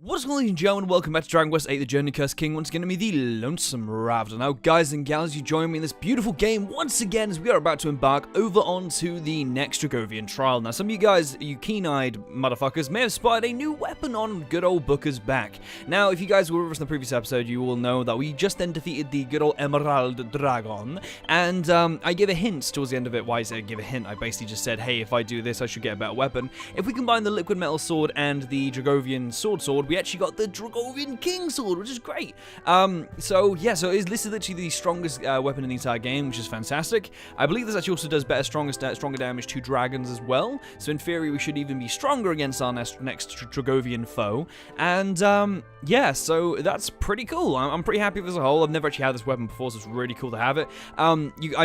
What's going on, ladies and gentlemen? Welcome back to Dragon Quest VIII: The Journey Cursed King. Once again, to me, TheLonesomeRavidor. Now, guys and gals, you join me in this beautiful game once again as we are about to embark over onto the next Dragovian trial. Now, some of you guys, you keen-eyed motherfuckers, may have spotted a new weapon on good old Booker's back. Now, if you guys were with us in the previous episode, you will know that we just then defeated the good old Emerald Dragon, and I gave a hint towards the end of it. Why I say I give a hint? I basically just said, hey, if I do this, I should get a better weapon. If we combine the liquid metal sword and the Dragovian sword, we actually got the Dragovian King sword, which is great. So this is literally the strongest weapon in the entire game, which is fantastic. I believe this actually also does stronger damage to dragons as well. So in theory, we should even be stronger against our next Dragovian foe. And so that's pretty cool. I'm pretty happy with this as a whole. I've never actually had this weapon before, so it's really cool to have it. I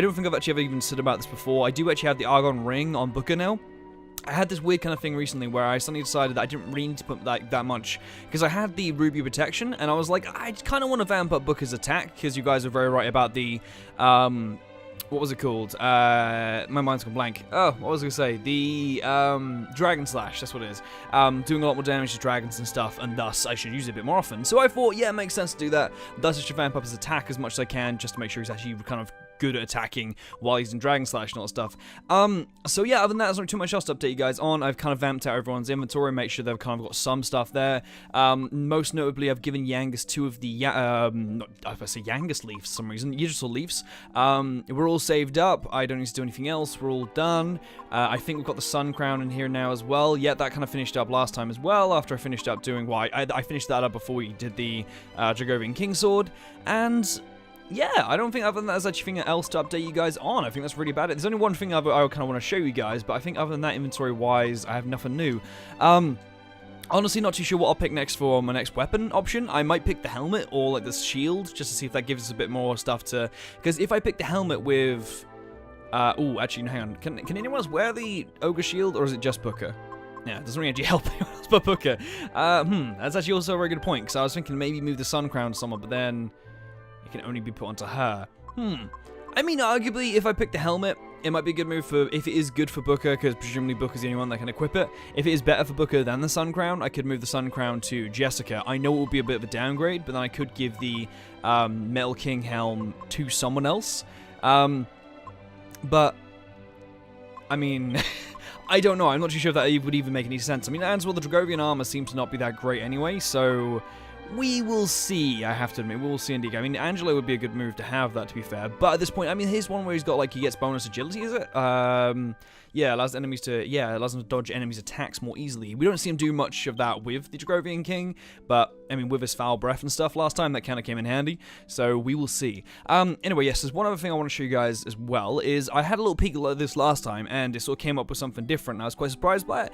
don't think I've actually ever even said about this before. I do actually have the Argon ring on Booker now. I had this weird kind of thing recently where I suddenly decided that I didn't really need to put that much, because I had the Ruby Protection, and I was like, I kind of want to vamp up Booker's attack, because you guys are very right about the, what was it called? My mind's gone blank. Oh, what was I going to say? The, Dragon Slash, that's what it is. Doing a lot more damage to dragons and stuff, and thus I should use it a bit more often. So I thought, yeah, it makes sense to do that. Thus I should vamp up his attack as much as I can, just to make sure he's actually kind of good at attacking while he's in Dragon Slash and all that stuff. So yeah, other than that, there's not too much else to update you guys on. I've kind of vamped out everyone's inventory, make sure they've kind of got some stuff there. Most notably, I've given Yangus 2 of the, Yangus leaves for some reason, Yggdrasil leaves. We're all saved up, I don't need to do anything else, we're all done. I think we've got the Sun Crown in here now as well. Yeah, that kind of finished up last time as well, after I finished up doing, I finished that up before we did the Dragovian King Sword, and yeah, I don't think other than that there's actually anything else to update you guys on. I think that's really about it. There's only one thing I kind of want to show you guys, but I think other than that, inventory-wise, I have nothing new. Honestly, not too sure what I'll pick next for my next weapon option. I might pick the helmet or like the shield, just to see if that gives us a bit more stuff to... Because if I pick the helmet with... actually, hang on. Can anyone else wear the Ogre Shield, or is it just Booker? Yeah, it doesn't really actually help anyone else but Booker. That's actually also a very good point, because I was thinking maybe move the Sun Crown to someone, but then... can only be put onto her. I mean, arguably, if I pick the helmet, it might be a good move for, if it is good for Booker, because presumably Booker's the only one that can equip it. If it is better for Booker than the Sun Crown, I could move the Sun Crown to Jessica. I know it will be a bit of a downgrade, but then I could give the Metal King helm to someone else. But, I mean... I don't know, I'm not too sure if that would even make any sense. I mean, and well, the Dragovian armor seems to not be that great anyway, so... we will see, I have to admit. We will see indeed. I mean, Angelo would be a good move to have that, to be fair. But at this point, I mean, here's one where he's got, like, he gets bonus agility, is it? Yeah, allows him to dodge enemies' attacks more easily. We don't see him do much of that with the Dragovian King, but, I mean, with his foul breath and stuff last time, that kind of came in handy, so we will see. Anyway, yes, there's one other thing I want to show you guys as well, is I had a little peek at this last time, and it sort of came up with something different, and I was quite surprised by it,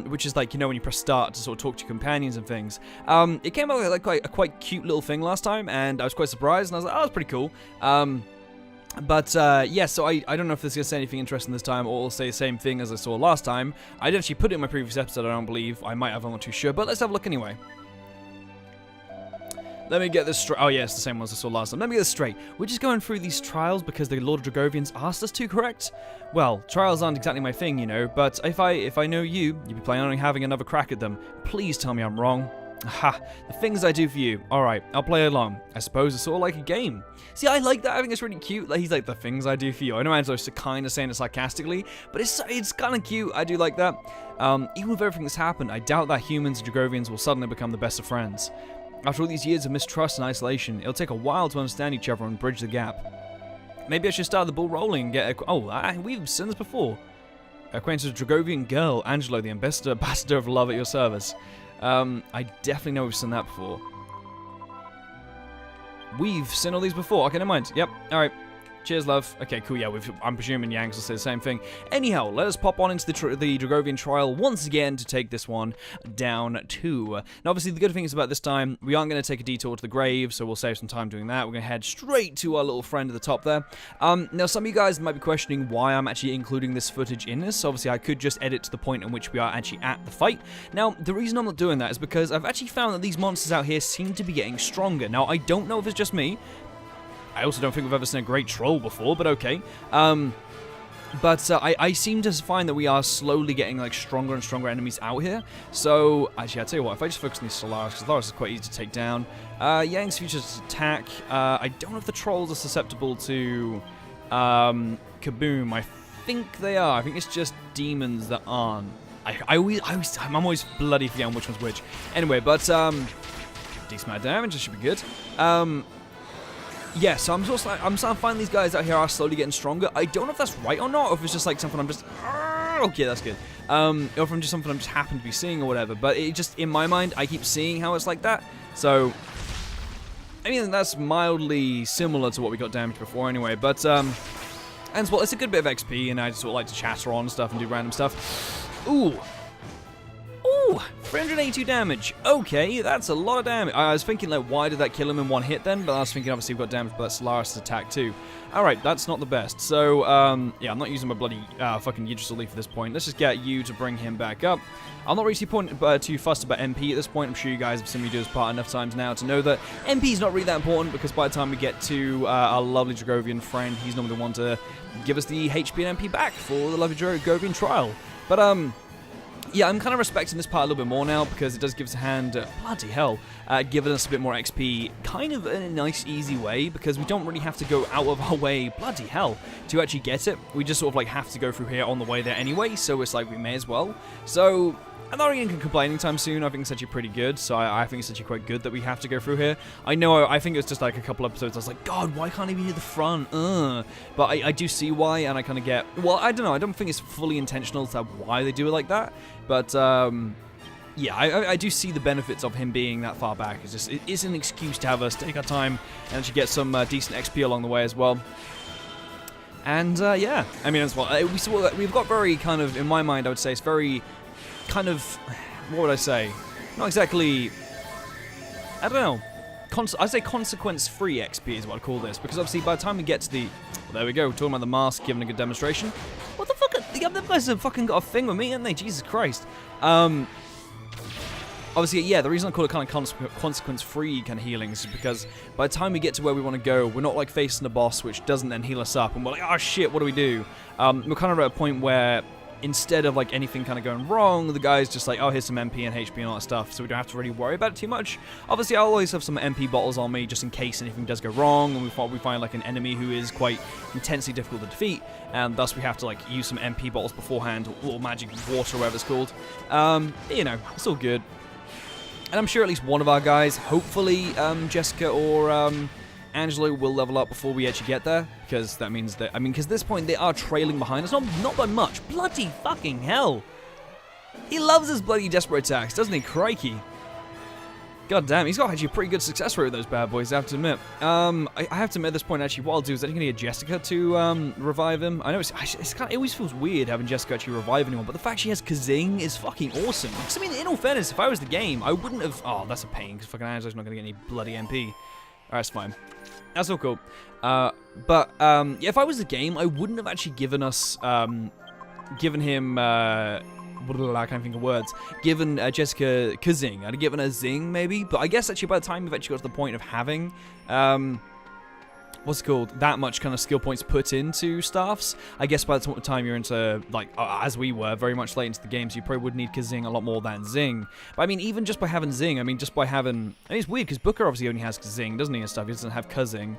which is, like, you know, when you press start to sort of talk to your companions and things. It came out with, like, a quite cute little thing last time, and I was quite surprised, and I was like, oh, that's pretty cool. Yeah, so I don't know if this is going to say anything interesting this time, or it'll say the same thing as I saw last time. I didn't actually put it in my previous episode, I don't believe. I might have, I'm not too sure, but let's have a look anyway. Let me get this straight. Oh, yeah, it's the same ones I saw last time. Let me get this straight. We're just going through these trials because the Lord of Dragovians asked us to, correct? Well, trials aren't exactly my thing, you know, but if I know you'd be planning on having another crack at them. Please tell me I'm wrong. Aha, the things I do for you. Alright, I'll play along. I suppose it's sort of like a game. See, I like that. I think it's really cute. Like, he's like, the things I do for you. I know Angelo's kind of saying it sarcastically, but it's kind of cute. I do like that. Even with everything that's happened, I doubt that humans and Dragovians will suddenly become the best of friends. After all these years of mistrust and isolation, it'll take a while to understand each other and bridge the gap. Maybe I should start the ball rolling and get we've seen this before. Acquainted with a Dragovian girl, Angelo, the ambassador of love at your service. I definitely know we've seen that before. We've seen all these before. Okay, never mind. Yep. Alright. Cheers, love. Okay, cool. Yeah, I'm presuming Yanks will say the same thing. Anyhow, let us pop on into the Dragovian trial once again to take this one down too. Now, obviously, the good thing is about this time, we aren't going to take a detour to the grave, so we'll save some time doing that. We're going to head straight to our little friend at the top there. Now, some of you guys might be questioning why I'm actually including this footage in this. Obviously, I could just edit to the point in which we are actually at the fight. Now, the reason I'm not doing that is because I've actually found that these monsters out here seem to be getting stronger. Now, I don't know if it's just me. I also don't think we've ever seen a great troll before, but okay. But I seem to find that we are slowly getting like stronger and stronger enemies out here. So actually, I'll tell you what, if I just focus on these Solaris, because Solaris is quite easy to take down. Yang's Future's attack. I don't know if the trolls are susceptible to Kaboom. I think they are. I think it's just demons that aren't. I'm always bloody forgetting which one's which. Anyway, but decent amount of damage. This should be good. Yeah, so I'm starting to find these guys out here are slowly getting stronger. I don't know if that's right or not, or if it's just like something I'm just... Okay, that's good. Or if I'm just something I'm just happen to be seeing or whatever. But it just, in my mind, I keep seeing how it's like that. So, I mean, that's mildly similar to what we got damaged before anyway. But, and as well, it's a good bit of XP, and I just sort of like to chatter on and stuff and do random stuff. Ooh. Ooh, 382 damage. Okay, that's a lot of damage. I was thinking, like, why did that kill him in one hit then? But I was thinking, obviously, we got damage by that Solaris attack too. Alright, that's not the best. So, yeah, I'm not using my bloody fucking Yggdrasil Leaf at this point. Let's just get you to bring him back up. I'm not really too fussed about MP at this point. I'm sure you guys have seen me do this part enough times now to know that MP is not really that important, because by the time we get to our lovely Dragovian friend, he's normally the one to give us the HP and MP back for the lovely Dragovian trial. But, yeah, I'm kind of respecting this part a little bit more now, because it does give us a hand, bloody hell, giving us a bit more XP, kind of in a nice, easy way, because we don't really have to go out of our way, bloody hell, to actually get it. We just sort of like have to go through here on the way there anyway, so it's like we may as well. So, I'm not really going to complain anytime soon. I think it's actually pretty good, so I think it's actually quite good that we have to go through here. I know, I think it was just like a couple episodes, I was like, God, why can't he be near the front? But I do see why, and I kind of get, well, I don't know, I don't think it's fully intentional to why they do it like that, but, yeah, I do see the benefits of him being that far back. It's just, it is an excuse to have us take our time and actually get some decent XP along the way as well. And, yeah, I mean, as well, we've got very kind of, in my mind, I would say it's very kind of, what would I say? Not exactly, I don't know. I'd say consequence-free XP is what I'd call this, because obviously by the time we get to the, well, there we go, talking about the mask, giving a good demonstration. What the fuck? The other guys have fucking got a thing with me, haven't they? Jesus Christ. Obviously, yeah, the reason I call it kind of consequence-free kind of healing is because by the time we get to where we want to go, we're not like facing a boss which doesn't then heal us up, and we're like, oh shit, what do we do? We're kind of at a point where instead of like anything kind of going wrong, the guy's just like, oh, here's some MP and HP and all that stuff, so we don't have to really worry about it too much. Obviously, I'll always have some MP bottles on me just in case anything does go wrong, and we find like an enemy who is quite intensely difficult to defeat, and thus we have to like use some MP bottles beforehand, or magic water, whatever it's called. You know, it's all good. And I'm sure at least one of our guys, hopefully Jessica or Angelo, will level up before we actually get there, because that means that, I mean, because at this point they are trailing behind us, not by much. Bloody fucking hell! He loves his bloody desperate attacks, doesn't he? Crikey! God damn, he's got actually a pretty good success rate with those bad boys, I have to admit. I have to admit at this point, actually, what I'll do is I think I need Jessica to revive him. I know it's kind of, it always feels weird having Jessica actually revive anyone, but the fact she has Kazing is fucking awesome. Because, I mean, in all fairness, if I was the game, I wouldn't have... Oh, that's a pain, because fucking Angelo's not going to get any bloody MP. Alright, it's fine. That's all cool. Yeah, if I was the game, I wouldn't have actually given us, given him, I can't think of words, given Jessica Kazing. I'd have given her Zing, maybe, but I guess actually by the time we've actually got to the point of having, what's it called, that much kind of skill points put into staffs, I guess by the time you're into, like, as we were, very much late into the games, you probably would need Kazing a lot more than Zing. But I mean, even just by having Zing, I mean, just by having, I mean, it's weird, because Booker obviously only has Zing, doesn't he, and stuff, he doesn't have Kazing.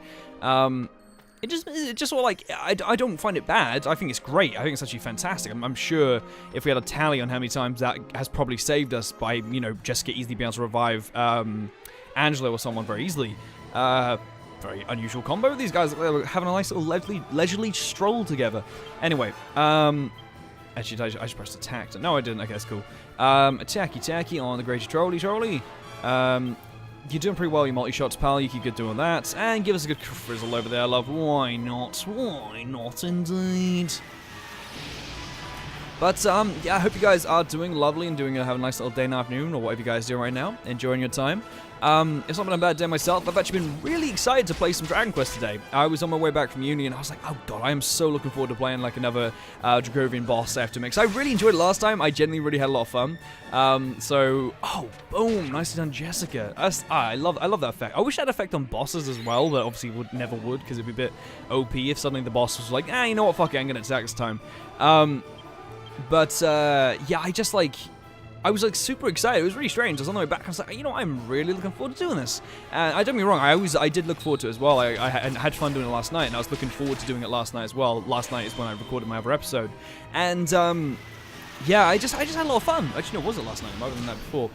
It just sort of like, I don't find it bad, I think it's great, I think it's actually fantastic. I'm sure if we had a tally on how many times that has probably saved us by, you know, Jessica easily being able to revive Angelo or someone very easily. Very unusual combo. These guys are having a nice little leisurely stroll together. Anyway, actually, I just pressed attack. No, I didn't. Okay, that's cool. Attacky on the Great Trolley. You're doing pretty well, your multi-shots, pal. You keep good doing that. And give us a good frizzle over there, love. Why not? Why not, indeed? But yeah, I hope you guys are doing lovely and have a nice little day and afternoon, or whatever you guys do right now, enjoying your time. It's not been a bad day myself. I've actually been really excited to play some Dragon Quest today. I was on my way back from uni and I was like, oh god, I am so looking forward to playing like another Dragovian boss after mix. I really enjoyed it last time. I genuinely really had a lot of fun. Oh, boom, nicely done, Jessica. I love that effect. I wish that effect on bosses as well, but obviously never would, because it'd be a bit OP if suddenly the boss was like, you know what, fuck it, I'm gonna attack this time. Yeah, I was like super excited. It was really strange. I was on the way back. I was like, you know, I'm really looking forward to doing this. And I don't get me wrong, I did look forward to it as well. I had fun doing it last night, and I was looking forward to doing it last night as well. Last night is when I recorded my other episode, and yeah, I just had a lot of fun. Actually, no, it wasn't last night. It might have been that before.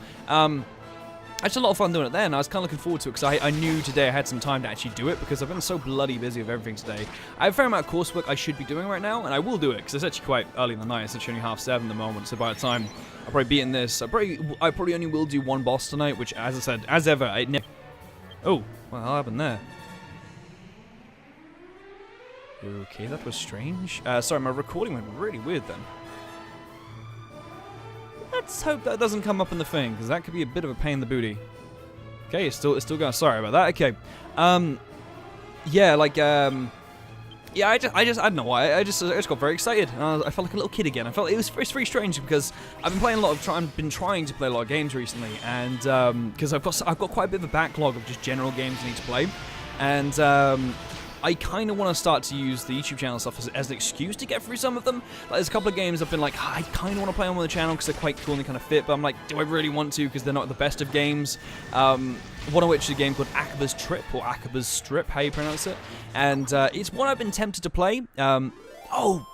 I just had a lot of fun doing it then. I was kind of looking forward to it because I knew today I had some time to actually do it because I've been so bloody busy with everything today. I have a fair amount of coursework I should be doing right now, and I will do it because it's actually quite early in the night. It's actually only 7:30 at the moment, so by the time I'll probably be in this, I probably only will do one boss tonight, which, as I said, as ever, I never... Oh, what the hell happened there? Okay, that was strange. Sorry, my recording went really weird then. Let's hope that doesn't come up in the thing, because that could be a bit of a pain in the booty. Okay, it's still going. Sorry about that. Okay. Yeah, like, yeah, I don't know why. I just got very excited. I felt like a little kid again. It's very strange because I've been playing trying to play a lot of games recently, and because I've got quite a bit of a backlog of just general games I need to play, and I kind of want to start to use the YouTube channel stuff as an excuse to get through some of them. Like, there's a couple of games I've been like, I kind of want to play them on the channel because they're quite cool and they kind of fit, but I'm like, do I really want to because they're not the best of games? One of which is a game called Akaba's Trip, or Akaba's Strip, how you pronounce it. And it's one I've been tempted to play. Oh,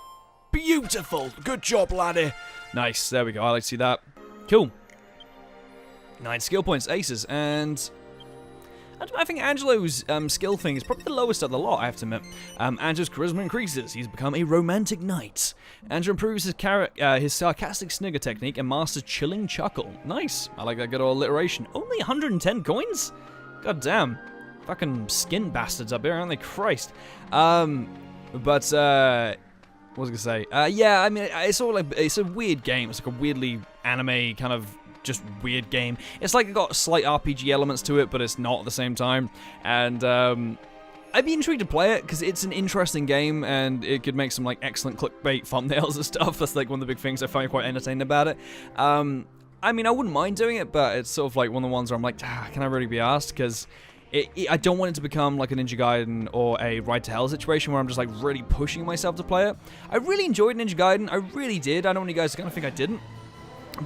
beautiful. Good job, laddie. Nice, there we go. I like to see that. Cool. 9 skill points, aces, and... I think Angelo's skill thing is probably the lowest of the lot, I have to admit. Angelo's charisma increases. He's become a romantic knight. Angelo improves his sarcastic snigger technique and masters chilling chuckle. Nice. I like that good old alliteration. Only 110 coins? God damn. Fucking skin bastards up here, aren't they? Christ. What was I gonna say? Yeah, I mean, it's all like, it's a weird game. It's like a weirdly anime kind of just weird game. It's like it got slight RPG elements to it, but it's not at the same time. And I'd be intrigued to play it because it's an interesting game and it could make some like excellent clickbait thumbnails and stuff. That's like one of the big things I find quite entertaining about it. I mean, I wouldn't mind doing it, but it's sort of like one of the ones where I'm like, can I really be asked? Because I don't want it to become like a Ninja Gaiden or a Ride to Hell situation where I'm just like really pushing myself to play it. I really enjoyed Ninja Gaiden. I really did. I don't want you guys to kind of think I didn't.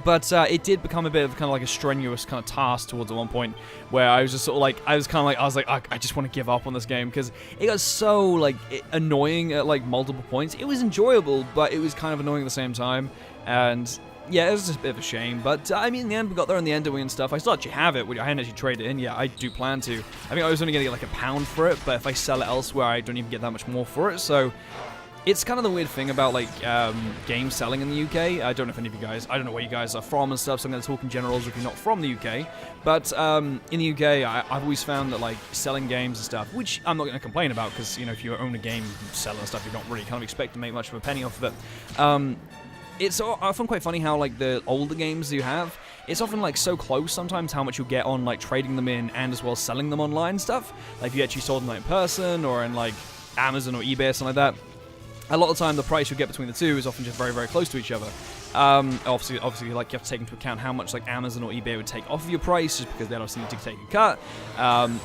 But it did become a bit of kind of like a strenuous kind of task towards at one point where I was just sort of like, I was like, I just want to give up on this game because it got so like annoying at like multiple points. It was enjoyable, but it was kind of annoying at the same time. And yeah, it was just a bit of a shame. But I mean, in the end, we got there in the end doing stuff. I still actually have it. I hadn't actually traded it in yet. I do plan to. I think I was only going to get like £1 for it, but if I sell it elsewhere, I don't even get that much more for it. So it's kind of the weird thing about like game selling in the UK. I don't know if any of you guys, I don't know where you guys are from and stuff, so I'm going to talk in generals if you're not from the UK. But in the UK, I've always found that like selling games and stuff, which I'm not going to complain about because, you know, if you own a game, sell and stuff, you're not really kind of expect to make much of a penny off of it. It's often quite funny how like the older games you have, it's often like so close sometimes how much you'll get on like trading them in and as well as selling them online and stuff. Like if you actually sold them like in person or in like Amazon or eBay or something like that. A lot of the time, the price you get between the two is often just very, very close to each other. Obviously, like you have to take into account how much like Amazon or eBay would take off of your price, just because they obviously need to take a cut, and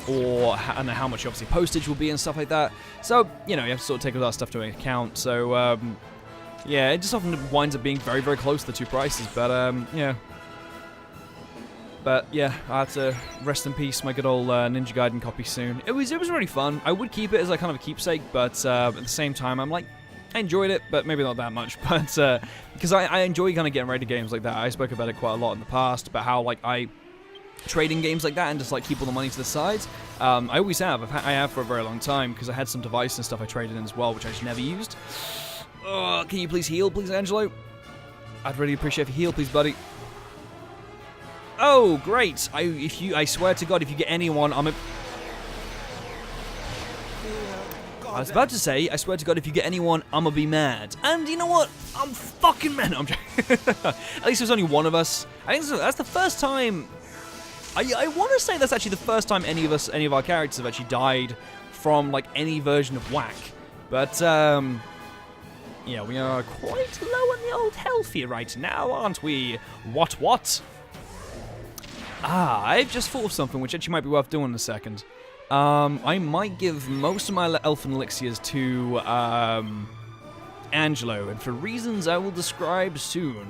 how much obviously postage will be and stuff like that. So you know you have to sort of take all that stuff into account. So yeah, it just often winds up being very, very close to the two prices. But yeah. But yeah, I have to rest in peace my good old Ninja Gaiden copy soon. It was really fun. I would keep it as like kind of a keepsake, but at the same time, I'm like, I enjoyed it, but maybe not that much. But because I enjoy kind of getting ready to games like that. I spoke about it quite a lot in the past about how like I trade in games like that and just like keep all the money to the side. I always have. I have for a very long time because I had some device and stuff I traded in as well, which I just never used. Can you please heal, please, Angelo? I'd really appreciate if you heal, please, buddy. Oh, great! I swear to God, if you get anyone, I'm a... I was about to say, I swear to God, if you get anyone, I'ma be mad. And you know what? I'm fucking mad. No, I'm joking. At least there's only one of us. I think that's the first time. I want to say that's actually the first time any of our characters have actually died from like any version of whack. But yeah, we are quite low on the old health here right now, aren't we? What? I've just thought of something which actually might be worth doing in a second. I might give most of my elfin elixirs to Angelo, and for reasons I will describe soon.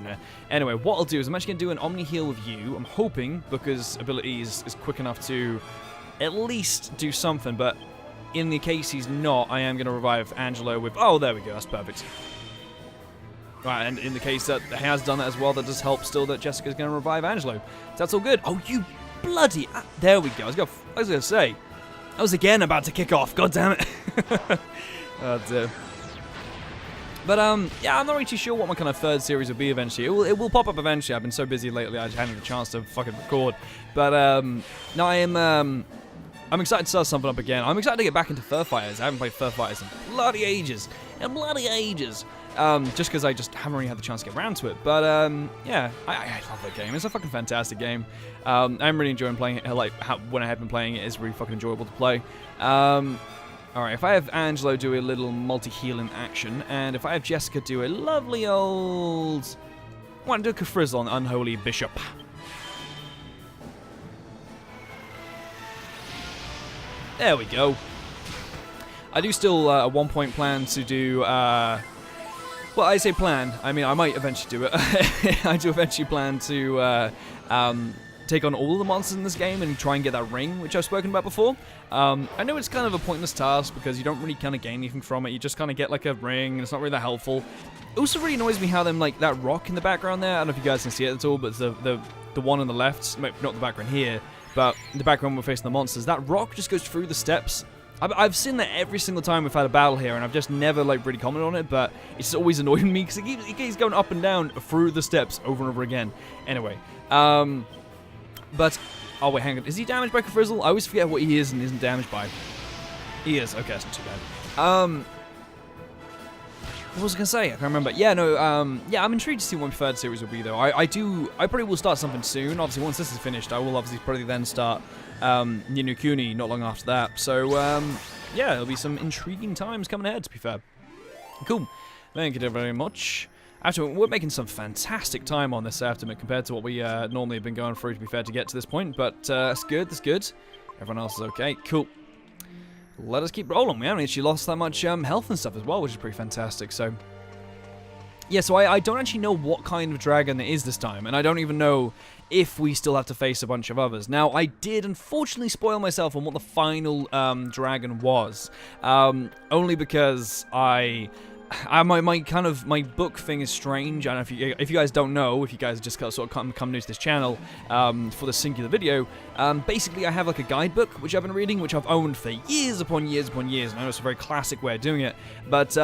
Anyway, what I'll do is I'm actually going to do an Omni heal with you. I'm hoping, because ability is quick enough to at least do something, but in the case he's not, I am going to revive Angelo with... Oh, there we go, that's perfect. Right, and in the case that he has done that as well, that does help still that Jessica's going to revive Angelo. So that's all good. Oh, you bloody... there we go. I was going to say... I was again about to kick off. God damn it. Oh, dear. But, yeah, I'm not really too sure what my kind of third series will be eventually. It will pop up eventually. I've been so busy lately, I just hadn't had a chance to fucking record. But, no, I'm excited to start something up again. I'm excited to get back into Fur Fighters. I haven't played Fur Fighters in bloody ages. Just because I just haven't really had the chance to get around to it. But, yeah, I love that game. It's a fucking fantastic game. I'm really enjoying playing it. Like, when I have been playing it, it's really fucking enjoyable to play. Alright, if I have Angelo do a little multi-healing action, and if I have Jessica do a lovely old... I want to do a Kafrizzle on Unholy Bishop. There we go. I do still at one point plan to do, well, I say plan, I mean I might eventually do it. I do eventually plan to take on all the monsters in this game and try and get that ring, which I've spoken about before. I know it's kind of a pointless task because you don't really kind of gain anything from it. You just kind of get like a ring and it's not really that helpful. It also really annoys me how them like that rock in the background there, I don't know if you guys can see it at all, but the one on the left, not the background here, but in the background we're facing the monsters, that rock just goes through the steps. I've seen that every single time we've had a battle here, and I've just never like really commented on it, but it's always annoying me because it keeps going up and down through the steps over and over again. Anyway, but, oh wait, hang on, is he damaged by Kafrizzle? I always forget what he is and isn't damaged by. He is, okay, that's not too bad. What was I going to say? I can't remember. Yeah, no, yeah, I'm intrigued to see what my third series will be, though. I probably will start something soon. Obviously, once this is finished, I will obviously probably then start Ni no Kuni not long after that. So, yeah, there'll be some intriguing times coming ahead, to be fair. Cool. Thank you very much. Actually, we're making some fantastic time on this afternoon compared to what we normally have been going through, to be fair, to get to this point. But that's good, that's good. Everyone else is okay. Cool. Let us keep rolling. We haven't actually lost that much health and stuff as well, which is pretty fantastic. So, yeah, so I don't actually know what kind of dragon it is this time, and I don't even know if we still have to face a bunch of others. Now, I did unfortunately spoil myself on what the final dragon was, only because my book thing is strange. I don't know if you guys don't know, if you guys just sort of come new to this channel for this singular video. Basically, I have like a guidebook which I've been reading, which I've owned for years upon years upon years, and I know it's a very classic way of doing it. But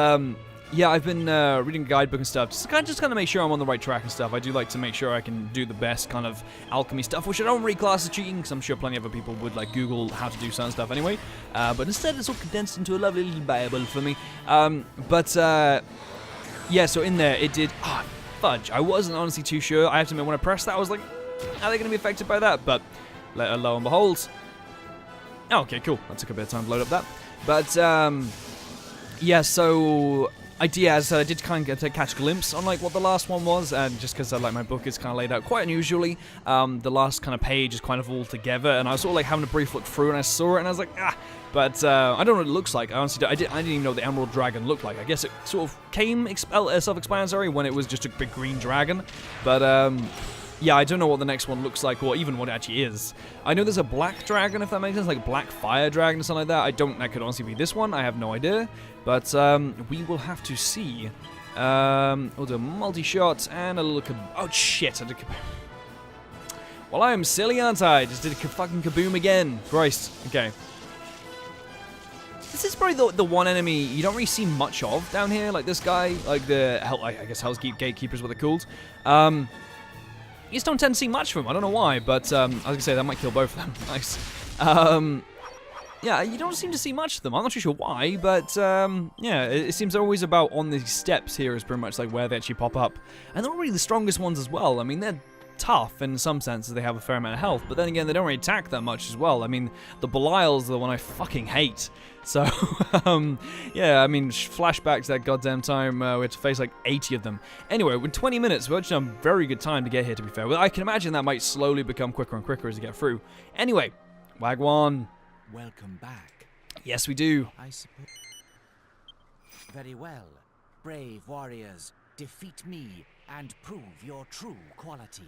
yeah, I've been reading a guidebook and stuff, just kind of make sure I'm on the right track and stuff. I do like to make sure I can do the best kind of alchemy stuff, which I don't really class as cheating, because I'm sure plenty of other people would like Google how to do certain stuff anyway. But instead, it's all condensed into a lovely little Bible for me. Yeah, so in there, it did... Ah, fudge. I wasn't honestly too sure. I have to admit, when I pressed that, I was like, are they going to be affected by that? But lo and behold... Oh, okay, cool. That took a bit of time to load up that. But, yeah, so... I did kind of catch a glimpse on like what the last one was, and just because like my book is kind of laid out quite unusually, the last kind of page is kind of all together, and I was sort of like having a brief look through, and I saw it, and I was like, ah, but I don't know what it looks like. I honestly I didn't even know what the Emerald Dragon looked like. I guess it sort of came self-explanatory when it was just a big green dragon, but yeah, I don't know what the next one looks like, or even what it actually is. I know there's a black dragon, if that makes sense, like a black fire dragon or something like that. That could honestly be this one. I have no idea. But we will have to see. We'll do a multi-shot and a little oh, shit. I did well, I am silly, aren't I? Just did a fucking kaboom again. Christ. Okay. This is probably the one enemy you don't really see much of down here. Like this guy. Like I guess Hell's Gatekeeper is what they're called. You just don't tend to see much of them. I don't know why, but I was going to say that might kill both of them. Nice. yeah, you don't seem to see much of them. I'm not too sure why, but yeah, it seems they're always about on these steps here is pretty much like where they actually pop up. And they're not really the strongest ones as well. I mean, they're tough in some senses, they have a fair amount of health, but then again, they don't really attack that much as well. I mean, the Belial's the one I fucking hate. So, yeah, I mean, flashback to that goddamn time we had to face like 80 of them. Anyway, with 20 minutes, we're actually on a very good time to get here, to be fair. Well, I can imagine that might slowly become quicker and quicker as we get through. Anyway, Wagwan. Welcome back. Yes, we do. I suppose. Very well. Brave warriors, defeat me and prove your true quality.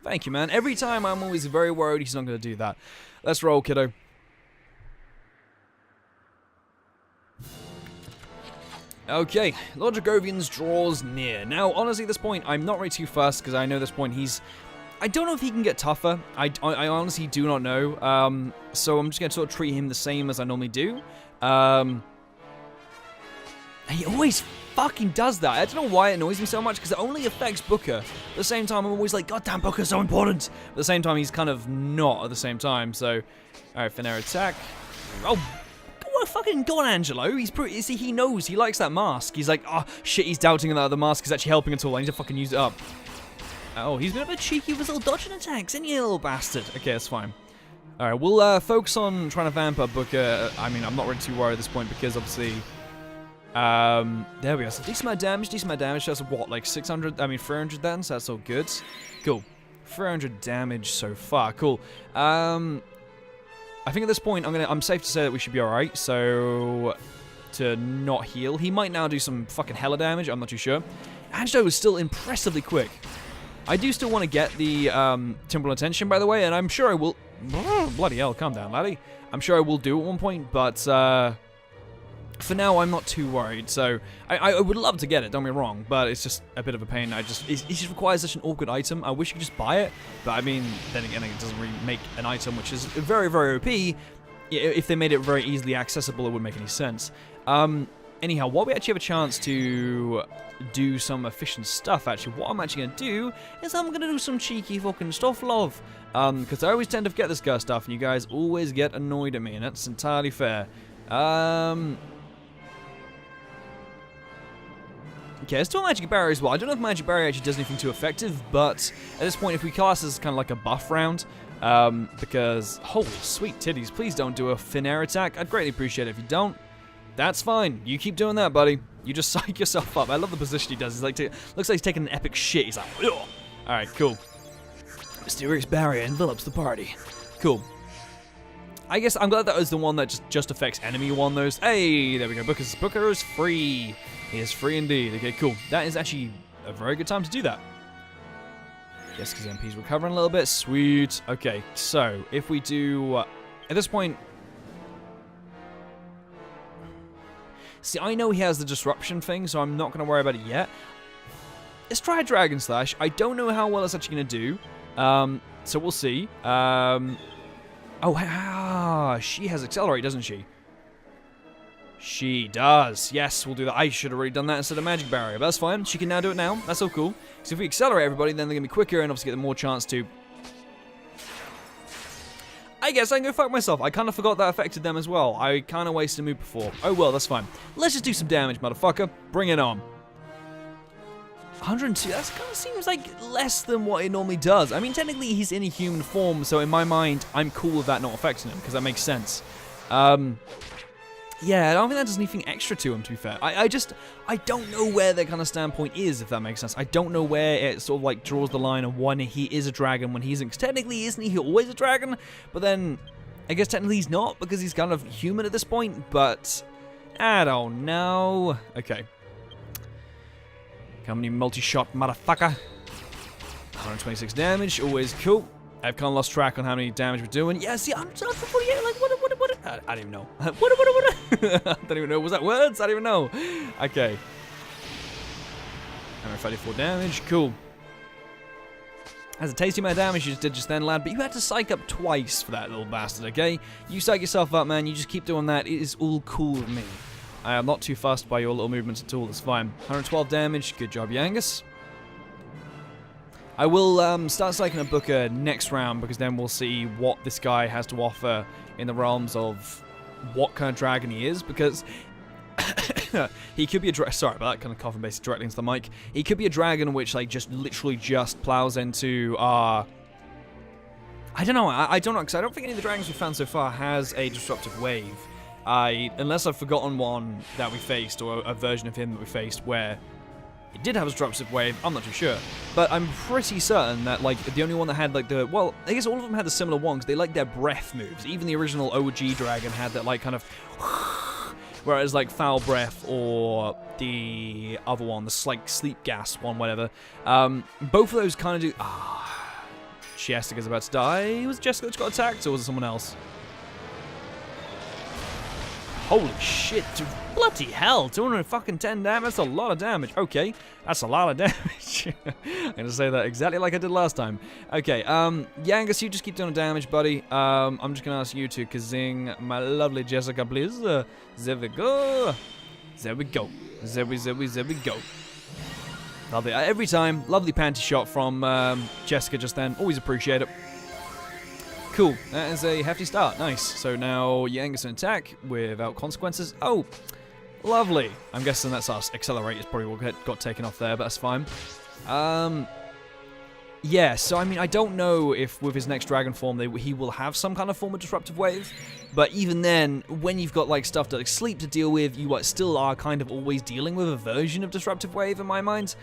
Thank you, man. Every time I'm always very worried he's not going to do that. Let's roll, kiddo. Okay, Lord Dragovian's draws near. Now, honestly, at this point, I'm not really too fussed, because I know at this point he's... I don't know if he can get tougher. I honestly do not know. So I'm just going to sort of treat him the same as I normally do. He always fucking does that. I don't know why it annoys me so much, because it only affects Booker. At the same time, I'm always like, God damn, Booker's so important. But at the same time, he's kind of not at the same time. So, alright, Finnair attack. Oh, fucking go on, Angelo. He's pretty. See, he knows. He likes that mask. He's like, oh shit. He's doubting that the mask is actually helping at all. I need to fucking use it up. Oh, he's been a bit cheeky with his little dodging attacks, isn't he, you little bastard? Okay, that's fine. All right, we'll focus on trying to vamp up Booker. I mean, I'm not really too worried at this point because obviously, there we go. So decent amount of damage. Decent amount of damage. That's what, like 600? I mean, 300 then. So that's all good. Cool. 300 damage so far. Cool. I think at this point, I'm safe to say that we should be alright, so to not heal. He might now do some fucking hella damage, I'm not too sure. Angelo is still impressively quick. I do still want to get the temporal attention, by the way, and I'm sure I will... Bloody hell, calm down, laddie. I'm sure I will do at one point, but for now, I'm not too worried. So, I would love to get it, don't get me wrong, but it's just a bit of a pain. It just requires such an awkward item. I wish you could just buy it, but I mean, then again, it doesn't really make an item which is very, very OP. If they made it very easily accessible, it wouldn't make any sense. Anyhow, while we actually have a chance to do some efficient stuff, actually, what I'm actually going to do is I'm going to do some cheeky fucking stuff, love. Because I always tend to forget this kind of stuff, and you guys always get annoyed at me, and that's entirely fair. Okay, let's do a Magic Barrier as well. I don't know if Magic Barrier actually does anything too effective, but at this point, if we class this as kind of like a buff round, because, holy sweet titties, please don't do a Finnair attack. I'd greatly appreciate it if you don't. That's fine. You keep doing that, buddy. You just psych yourself up. I love the position he does. He's like, looks like he's taking an epic shit. He's like, ugh. Alright, cool. Mysterious Barrier envelops the party. Cool. I guess I'm glad that was the one that just affects enemy one those. Hey, there we go. Booker is free. He is free indeed. Okay, cool. That is actually a very good time to do that. Yes, because MP's recovering a little bit. Sweet. Okay, so if we do... at this point... See, I know he has the disruption thing, so I'm not going to worry about it yet. Let's try a Dragon Slash. I don't know how well it's actually going to do. So we'll see. She has Accelerate, doesn't she? She does. Yes, we'll do that. I should have already done that instead of Magic Barrier, but that's fine. She can now do it now. That's all cool. So if we accelerate everybody, then they're going to be quicker and obviously get more chance to... I guess I can go fuck myself. I kind of forgot that affected them as well. I kind of wasted a move before. Oh well, that's fine. Let's just do some damage, motherfucker. Bring it on. 102, that kind of seems like less than what it normally does. I mean, technically he's in a human form, so in my mind, I'm cool with that not affecting him, because that makes sense. Yeah, I don't think that does anything extra to him, to be fair. I don't know where their kind of standpoint is, if that makes sense. I don't know where it sort of like draws the line of when he is a dragon, when he isn't. 'Cause technically, isn't he always a dragon? But then, I guess technically he's not, because he's kind of human at this point, but I don't know. Okay. Come on, you multi-shot motherfucker. 126 damage, always cool. I've kind of lost track on how many damage we're doing. Yeah, see, I'm 48, like, what? I don't even know. What? I don't even know. Was that words? I don't even know. Okay. 134 damage, cool. That's a tasty amount of damage you just did just then, lad, but you had to psych up twice for that little bastard, okay? You psych yourself up, man. You just keep doing that. It is all cool with me. I am not too fussed by your little movements at all. It's fine. 112 damage. Good job, Yangus. I will start cycling a Booker next round, because then we'll see what this guy has to offer in the realms of what kind of dragon he is, because he could be a sorry about that, kind of coughing basically directly into the mic. He could be a dragon which like just literally just plows into I don't know, because I don't think any of the dragons we've found so far has a disruptive wave. Unless I've forgotten one that we faced, or a version of him that we faced where it did have a disruptive wave, I'm not too sure. But I'm pretty certain that, like, the only one that had, like, well, I guess all of them had the similar one, because they like their breath moves. Even the original OG dragon had that, like, kind of whereas, like, foul breath, or the other one, the, like, sleep gas one, whatever, both of those kind of do... Jessica's about to die. Was it Jessica that got attacked, or was it someone else? Holy shit, dude. Bloody hell, 210 damage, that's a lot of damage. Okay, that's a lot of damage. I'm gonna say that exactly like I did last time. Okay, Yangus, you just keep doing damage, buddy. I'm just gonna ask you to kazing my lovely Jessica, please. There we go. There we go. There we go. Lovely. Every time, lovely panty shot from Jessica just then. Always appreciate it. Cool. That is a hefty start. Nice. So now Yangus can attack without consequences. Oh, lovely. I'm guessing that's us. Accelerate is probably what got taken off there, but that's fine. Yeah, so I mean, I don't know if with his next dragon form he will have some kind of form of disruptive wave, but even then, when you've got like stuff like sleep to deal with, you still are kind of always dealing with a version of disruptive wave in my mind.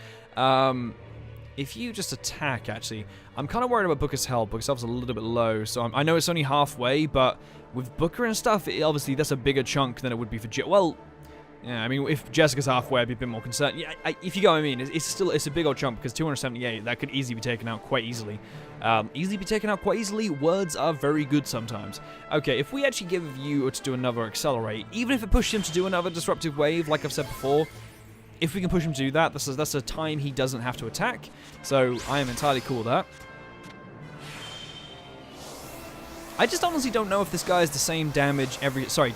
If you just attack, actually, I'm kind of worried about Booker's health. Booker's health's a little bit low, so I know it's only halfway, but with Booker and stuff, obviously that's a bigger chunk than it would be for well. Yeah, I mean, if Jessica's halfway, I'd be a bit more concerned. Yeah, if you get what I mean, it's a big old chunk, because 278, that could easily be taken out quite easily. Words are very good sometimes. Okay, if we actually give you to do another accelerate, even if it pushed him to do another disruptive wave, like I've said before, if we can push him to do that, that's a time he doesn't have to attack. So I am entirely cool with that. I just honestly don't know if this guy is the same damage every... Sorry,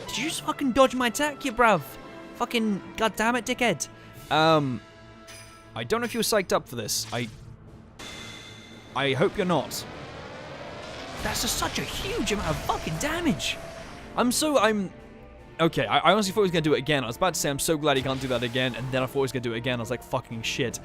did you just fucking dodge my attack, you bruv? Fucking goddammit, dickhead. I don't know if you were psyched up for this. I hope you're not. That's just such a huge amount of fucking damage. Okay, I honestly thought he was going to do it again. I was about to say I'm so glad he can't do that again, and then I thought he was going to do it again. I was like, fucking shit.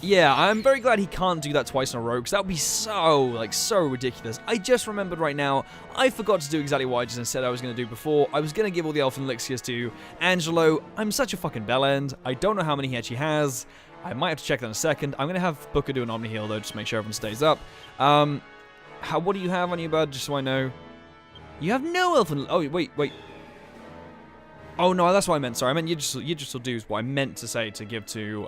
Yeah, I'm very glad he can't do that twice in a row, because that would be so ridiculous. I just remembered right now, I forgot to do exactly what I just said I was going to do before. I was going to give all the Elfin Elixirs to Angelo. I'm such a fucking bellend. I don't know how many he actually has. I might have to check that in a second. I'm going to have Booker do an Omni Heal, though, just to make sure everyone stays up. What do you have on you, bud, just so I know? You have no Elfin... Oh, wait. Oh, no, that's what I meant. Sorry, I meant you just will do what I meant to say to give to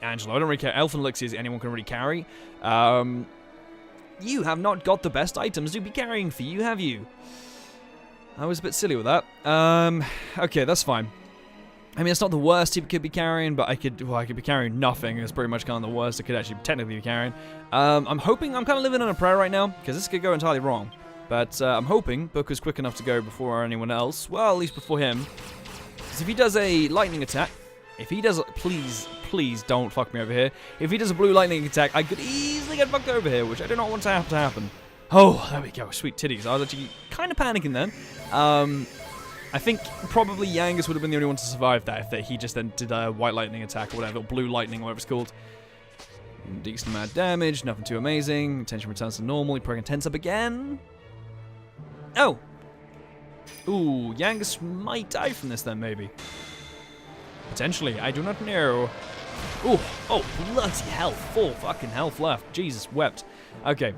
Angelo. I don't really care. Elfin Elixirs anyone can really carry. You have not got the best items to be carrying for you, have you? I was a bit silly with that. Okay, that's fine. I mean, it's not the worst he could be carrying, but I could be carrying nothing. It's pretty much kind of the worst I could actually technically be carrying. I'm kind of living on a prayer right now, because this could go entirely wrong. But I'm hoping Booker's quick enough to go before anyone else. Well, at least before him. Because if he does a lightning attack, please don't fuck me over here. If he does a blue lightning attack, I could easily get fucked over here, which I do not want to have to happen. Oh, there we go. Sweet titties. I was actually kind of panicking then. I think probably Yangus would have been the only one to survive that if he just then did a white lightning attack or whatever, or blue lightning, or whatever it's called. Decent amount of damage, nothing too amazing. Tension returns to normal. He probably tense up again. Oh! Ooh, Yangus might die from this then, maybe. Potentially, I do not know. Ooh, oh, bloody hell. 4 fucking health left. Jesus wept. Okay.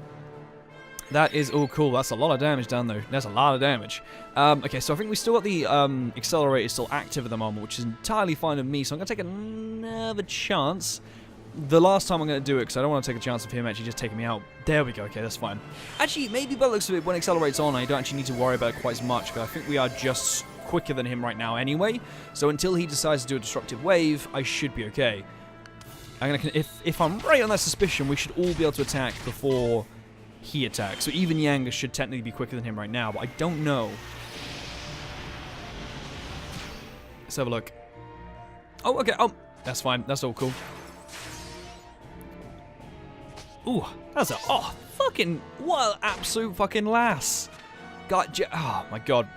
That is, oh, cool. That's a lot of damage down there. That's a lot of damage. Okay, so I think we still got the accelerator still active at the moment, which is entirely fine with me, so I'm going to take another chance. The last time I'm going to do it, because I don't want to take a chance of him actually just taking me out. There we go. Okay, that's fine. Actually, maybe by the looks of it, when it accelerates on, I don't actually need to worry about it quite as much, because I think we are just quicker than him right now anyway. So until he decides to do a disruptive wave, I should be okay. If I'm right on that suspicion, we should all be able to attack before he attacks. So even Yangus should technically be quicker than him right now, but I don't know. Let's have a look. Oh, okay. Oh, that's fine. That's all cool. Ooh, that's a... Oh, fucking... What an absolute fucking lass. God, oh my god.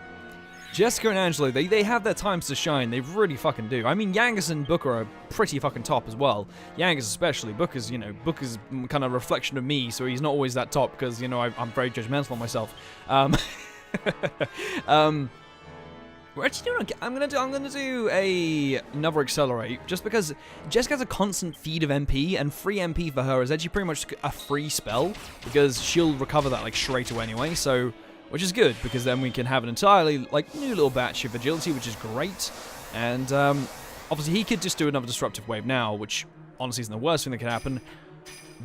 Jessica and Angelo, they have their times to shine. They really fucking do. I mean, Yangus and Booker are pretty fucking top as well. Yangus especially. Booker's, you know, Booker's kind of a reflection of me, so he's not always that top because, you know, I'm very judgmental of myself. We're actually doing. I'm gonna do another accelerate just because Jessica has a constant feed of MP, and free MP for her is actually pretty much a free spell because she'll recover that like straight away anyway. So, which is good because then we can have an entirely like new little batch of agility, which is great. And obviously he could just do another disruptive wave now, which honestly isn't the worst thing that could happen.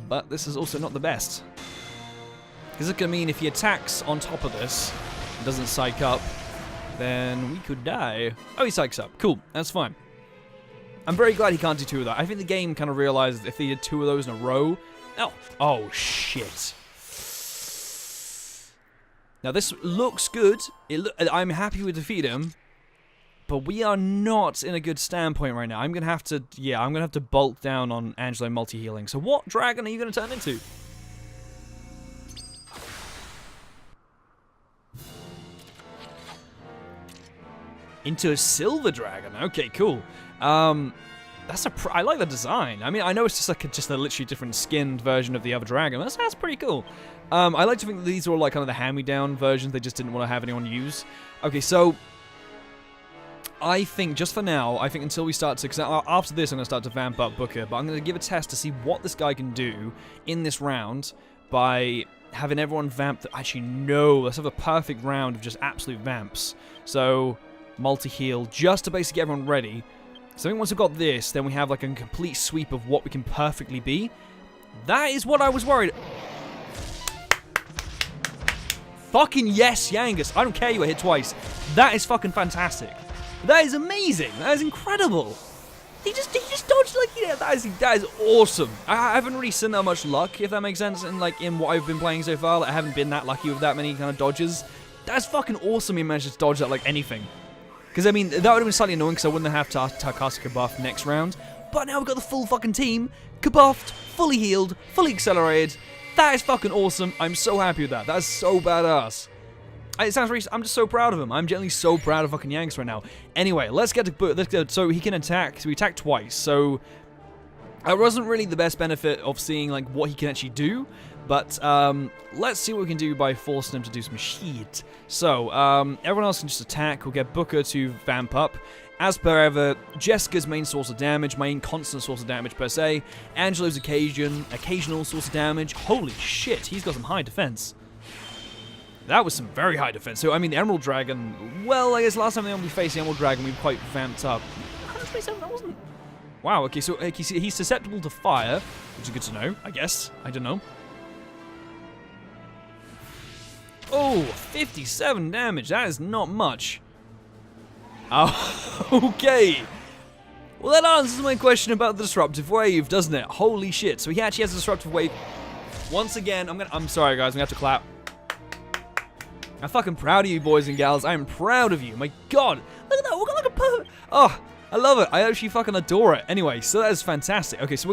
But this is also not the best because it could mean if he attacks on top of this, and doesn't psych up, then we could die. Oh, he psychs up. Cool, that's fine. I'm very glad he can't do two of that. I think the game kind of realized if they did two of those in a row... Oh, shit. Now, this looks good. I'm happy we defeat him. But we are not in a good standpoint right now. I'm going to have to... Yeah, I'm going to have to bulk down on Angelo multi-healing. So what dragon are you going to turn into? Into a silver dragon. Okay, cool. I like the design. I mean, I know it's just like a literally different skinned version of the other dragon. That's pretty cool. I like to think that these are all like kind of the hand-me-down versions. They just didn't want to have anyone use. Okay, so I think just for now, I think until we start to, because after this I'm going to start to vamp up Booker, but I'm going to give a test to see what this guy can do in this round by having everyone vamp. Actually, no. Let's have a perfect round of just absolute vamps. So multi-heal, just to basically get everyone ready. So I think once we've got this, then we have like a complete sweep of what we can perfectly be. That is what I was worried. Fucking yes, Yangus. I don't care you were hit twice. That is fucking fantastic. That is amazing. That is incredible. He just dodged like, yeah, that is awesome. I haven't really seen that much luck, if that makes sense, in what I've been playing so far. Like, I haven't been that lucky with that many kind of dodges. That's fucking awesome. He managed to dodge that like anything. Because, I mean, that would have been slightly annoying because I wouldn't have to cast a Kabuff next round. But now we've got the full fucking team. Kabuffed, fully healed, fully accelerated. That is fucking awesome. I'm so happy with that. That is so badass. It sounds really... I'm just so proud of him. I'm genuinely so proud of fucking Yanks right now. Anyway, let's get to... So he can attack. So he attacked twice. So it wasn't really the best benefit of seeing, like, what he can actually do. But let's see what we can do by forcing him to do some shit. So, everyone else can just attack. We'll get Booker to vamp up. As per ever, Jessica's main source of damage, main constant source of damage per se. Angelo's occasional source of damage. Holy shit, he's got some high defense. That was some very high defense. So, I mean, the Emerald Dragon, well, I guess last time we faced the Emerald Dragon, we were quite vamped up. 127, that wasn't... Wow, okay, so he's susceptible to fire, which is good to know, I guess. I don't know. Oh, 57 damage. That is not much. Oh, okay. Well, that answers my question about the disruptive wave, doesn't it? Holy shit. So he actually has a disruptive wave. Once again, I'm sorry, guys. I'm going to have to clap. I'm fucking proud of you, boys and gals. I am proud of you. My God. Look at that. Look at perfect. Oh, I love it. I actually fucking adore it. Anyway, so that is fantastic. Okay, so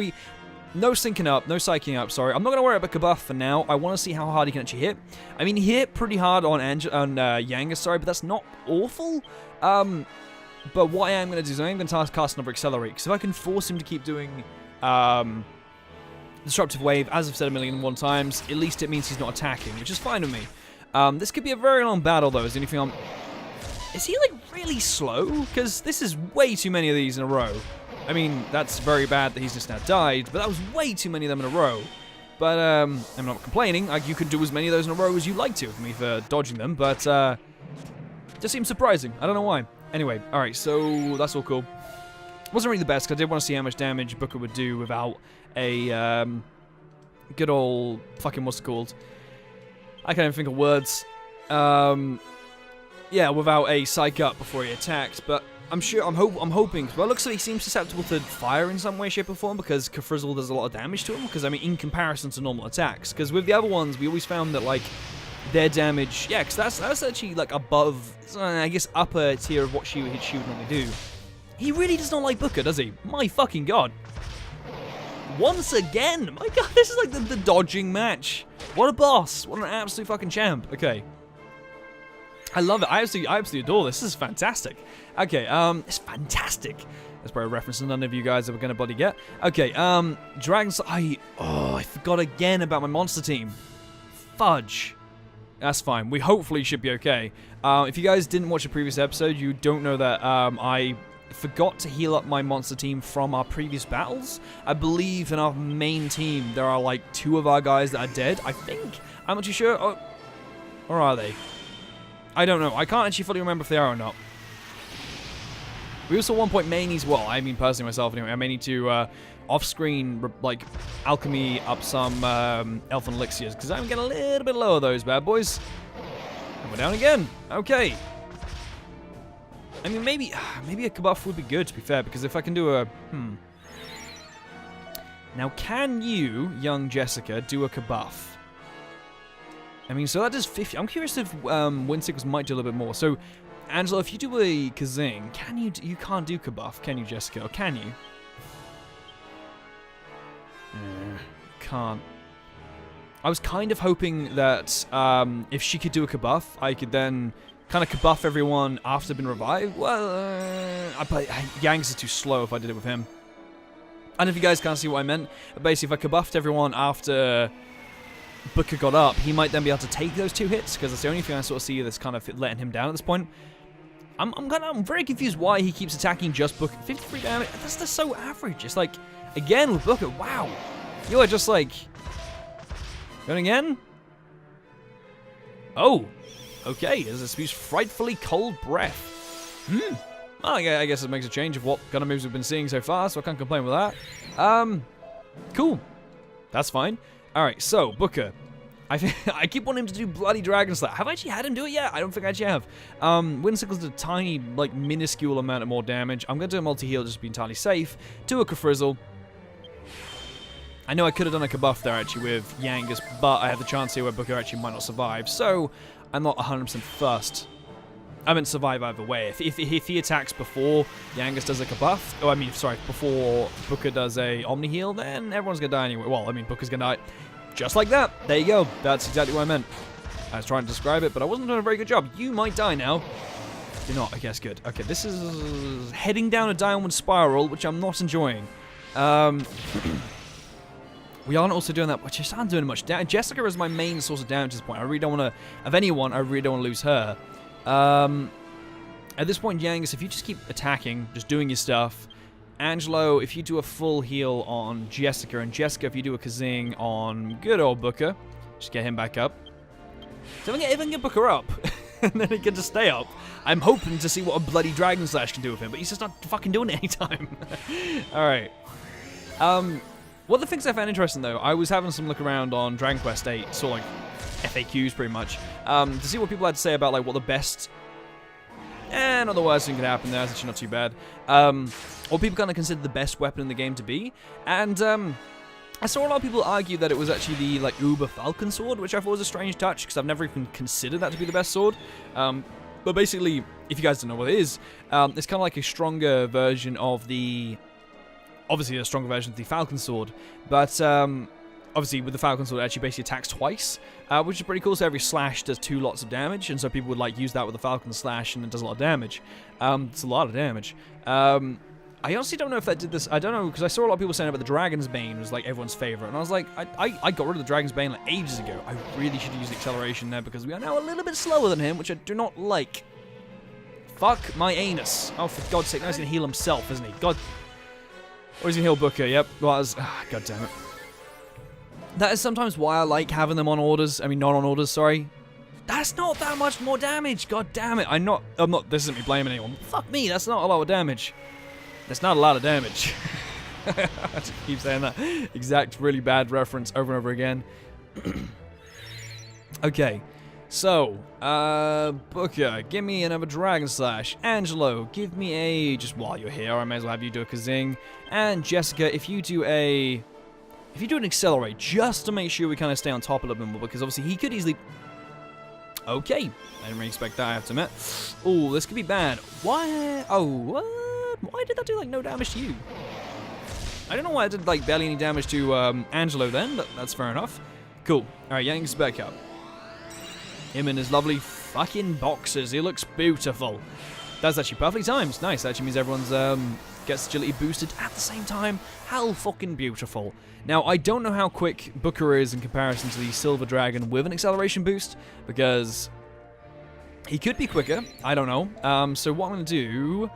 no syncing up, no psyching up, sorry. I'm not going to worry about Kabuff for now. I want to see how hard he can actually hit. I mean, he hit pretty hard on Yangus, sorry, but that's not awful. But what I am going to do is I am going to cast another Accelerate, because if I can force him to keep doing Disruptive Wave, as I've said 1,000,001 times, at least it means he's not attacking, which is fine with me. This could be a very long battle, though, is the only thing Is he, like, really slow? Because this is way too many of these in a row. I mean, that's very bad that he's just now died, but that was way too many of them in a row. But, I'm not complaining. Like, you could do as many of those in a row as you like to with me for dodging them, but, just seems surprising. I don't know why. Anyway, alright, so that's all cool. Wasn't really the best, because I did want to see how much damage Booker would do without a, good old, fucking what's it called? I can't even think of words. Yeah, without a psych up before he attacked, but I'm hoping, well, it looks like he seems susceptible to fire in some way, shape, or form, because Kafrizzle does a lot of damage to him, because, I mean, in comparison to normal attacks, because with the other ones, we always found that, like, their damage, yeah, because that's actually, like, above, I guess, upper tier of what she would normally do. He really does not like Booker, does he? My fucking God. once again. My God, this is like the dodging match. What a boss. What an absolute fucking champ. Okay. I love it. I absolutely adore this. This is fantastic. Okay, it's fantastic. That's probably a reference that none of you guys are gonna bloody get. Okay, Dragons. I forgot again about my monster team. Fudge. That's fine. We hopefully should be okay. If you guys didn't watch a previous episode, you don't know that I forgot to heal up my monster team from our previous battles. I believe in our main team there are like 2 of our guys that are dead. I think. I'm not too sure. Oh, or are they? I don't know. I can't actually fully remember if they are or not. We also at one point may need, well, I mean personally myself anyway, I may need to off-screen, like, alchemy up some elfin elixirs, because I'm getting a little bit low of those bad boys. And we're down again. Okay. I mean, maybe a kabuff would be good, to be fair, because if I can do a, Now, can you, young Jessica, do a kabuff? I mean, so that does 50. I'm curious if Windsickles might do a little bit more. So, Angela, if you do a Kazing, can you? You can't do kabuff, can you, Jessica? Or can you? Can't. I was kind of hoping that if she could do a kabuff, I could then kind of kabuff everyone after they've been revived. Well, but Yangs is too slow if I did it with him. And if you guys can't see what I meant, basically, if I kabuffed everyone after Booker got up, he might then be able to take those 2 hits, because that's the only thing I sort of see that's kind of letting him down at this point. I'm very confused why he keeps attacking just Booker. 53 damage, that's just so average. It's like, again with Booker, wow. You are just like, going again? Oh, okay, there's a speech frightfully cold breath. Well, I guess it makes a change of what kind of moves we've been seeing so far, so I can't complain with that. Cool. That's fine. Alright, so, Booker. I keep wanting him to do bloody Dragon Slash. Have I actually had him do it yet? I don't think I actually have. Windsickles did a tiny, like, minuscule amount of more damage. I'm going to do a multi-heal just to be entirely safe. Do a Kafrizzle. I know I could have done a kabuff there, actually, with Yangus, but I have the chance here where Booker actually might not survive, so I'm not 100% fussed. I meant survive either way. If he attacks before Yangus does a kabuff, oh, I mean, sorry, before Booker does a Omni Heal, then everyone's gonna die anyway. Well, I mean, Booker's gonna die just like that. There you go. That's exactly what I meant. I was trying to describe it, but I wasn't doing a very good job. You might die now. You're not. I guess good. Okay, this is heading down a downward spiral, which I'm not enjoying. We aren't also doing that, which is not doing much damage. Jessica is my main source of damage at this point. I really don't want to, of anyone, I really don't want to lose her. At this point, Yangus, if you just keep attacking, just doing your stuff. Angelo, if you do a full heal on Jessica, and Jessica, if you do a Kazing on good old Booker, just get him back up. So if I can get Booker up, and then he can just stay up, I'm hoping to see what a bloody Dragon Slash can do with him, but he's just not fucking doing it anytime. Alright. One of the things I found interesting, though, I was having some look around on Dragon Quest VIII, sort of like FAQs, pretty much, to see what people had to say about, like, what the best... not the worst thing could happen there, it's actually not too bad. What people kind of consider the best weapon in the game to be, and, I saw a lot of people argue that it was actually the, like, Uber Falcon Sword, which I thought was a strange touch, because I've never even considered that to be the best sword. But basically, if you guys don't know what it is, it's kind of like a stronger version of the... Obviously, a stronger version of the Falcon Sword, but obviously with the Falcon Sword, it actually basically attacks twice, which is pretty cool. So every slash does 2 lots of damage, and so people would like use that with the Falcon Slash, and it does a lot of damage. It's a lot of damage. I honestly don't know if that did this. I don't know, because I saw a lot of people saying about the Dragon's Bane was like everyone's favorite, and I was like, I got rid of the Dragon's Bane like ages ago. I really should use the acceleration there because we are now a little bit slower than him, which I do not like. Fuck my anus. Oh, for God's sake, now he's gonna heal himself, isn't he? God. Or he's gonna heal Booker, yep. Well, that was... God damn it. That is sometimes why I like having them on orders. I mean, not on orders, sorry. That's not that much more damage, god damn it. I'm not... This isn't me blaming anyone. Fuck me, that's not a lot of damage. That's not a lot of damage. I just keep saying that exact really bad reference over and over again. Okay. So, Booker, give me another Dragon Slash. Angelo, give me a... Just while you're here, I may as well have you do a Kazing. And Jessica, if you do a... If you do an Accelerate, just to make sure we kind of stay on top a little bit more, because obviously he could easily... Okay. I didn't really expect that, I have to admit. Oh, this could be bad. Why? Oh, what? Why did that do, like, no damage to you? I don't know why I did, like, barely any damage to Angelo then, but that's fair enough. Cool. Alright, Yang's back up. Him in his lovely fucking boxes. He looks beautiful. That's actually perfectly timed. Nice. That actually means everyone's gets agility boosted at the same time. How fucking beautiful. Now, I don't know how quick Booker is in comparison to the Silver Dragon with an acceleration boost, because he could be quicker. I don't know. So what I'm going to do...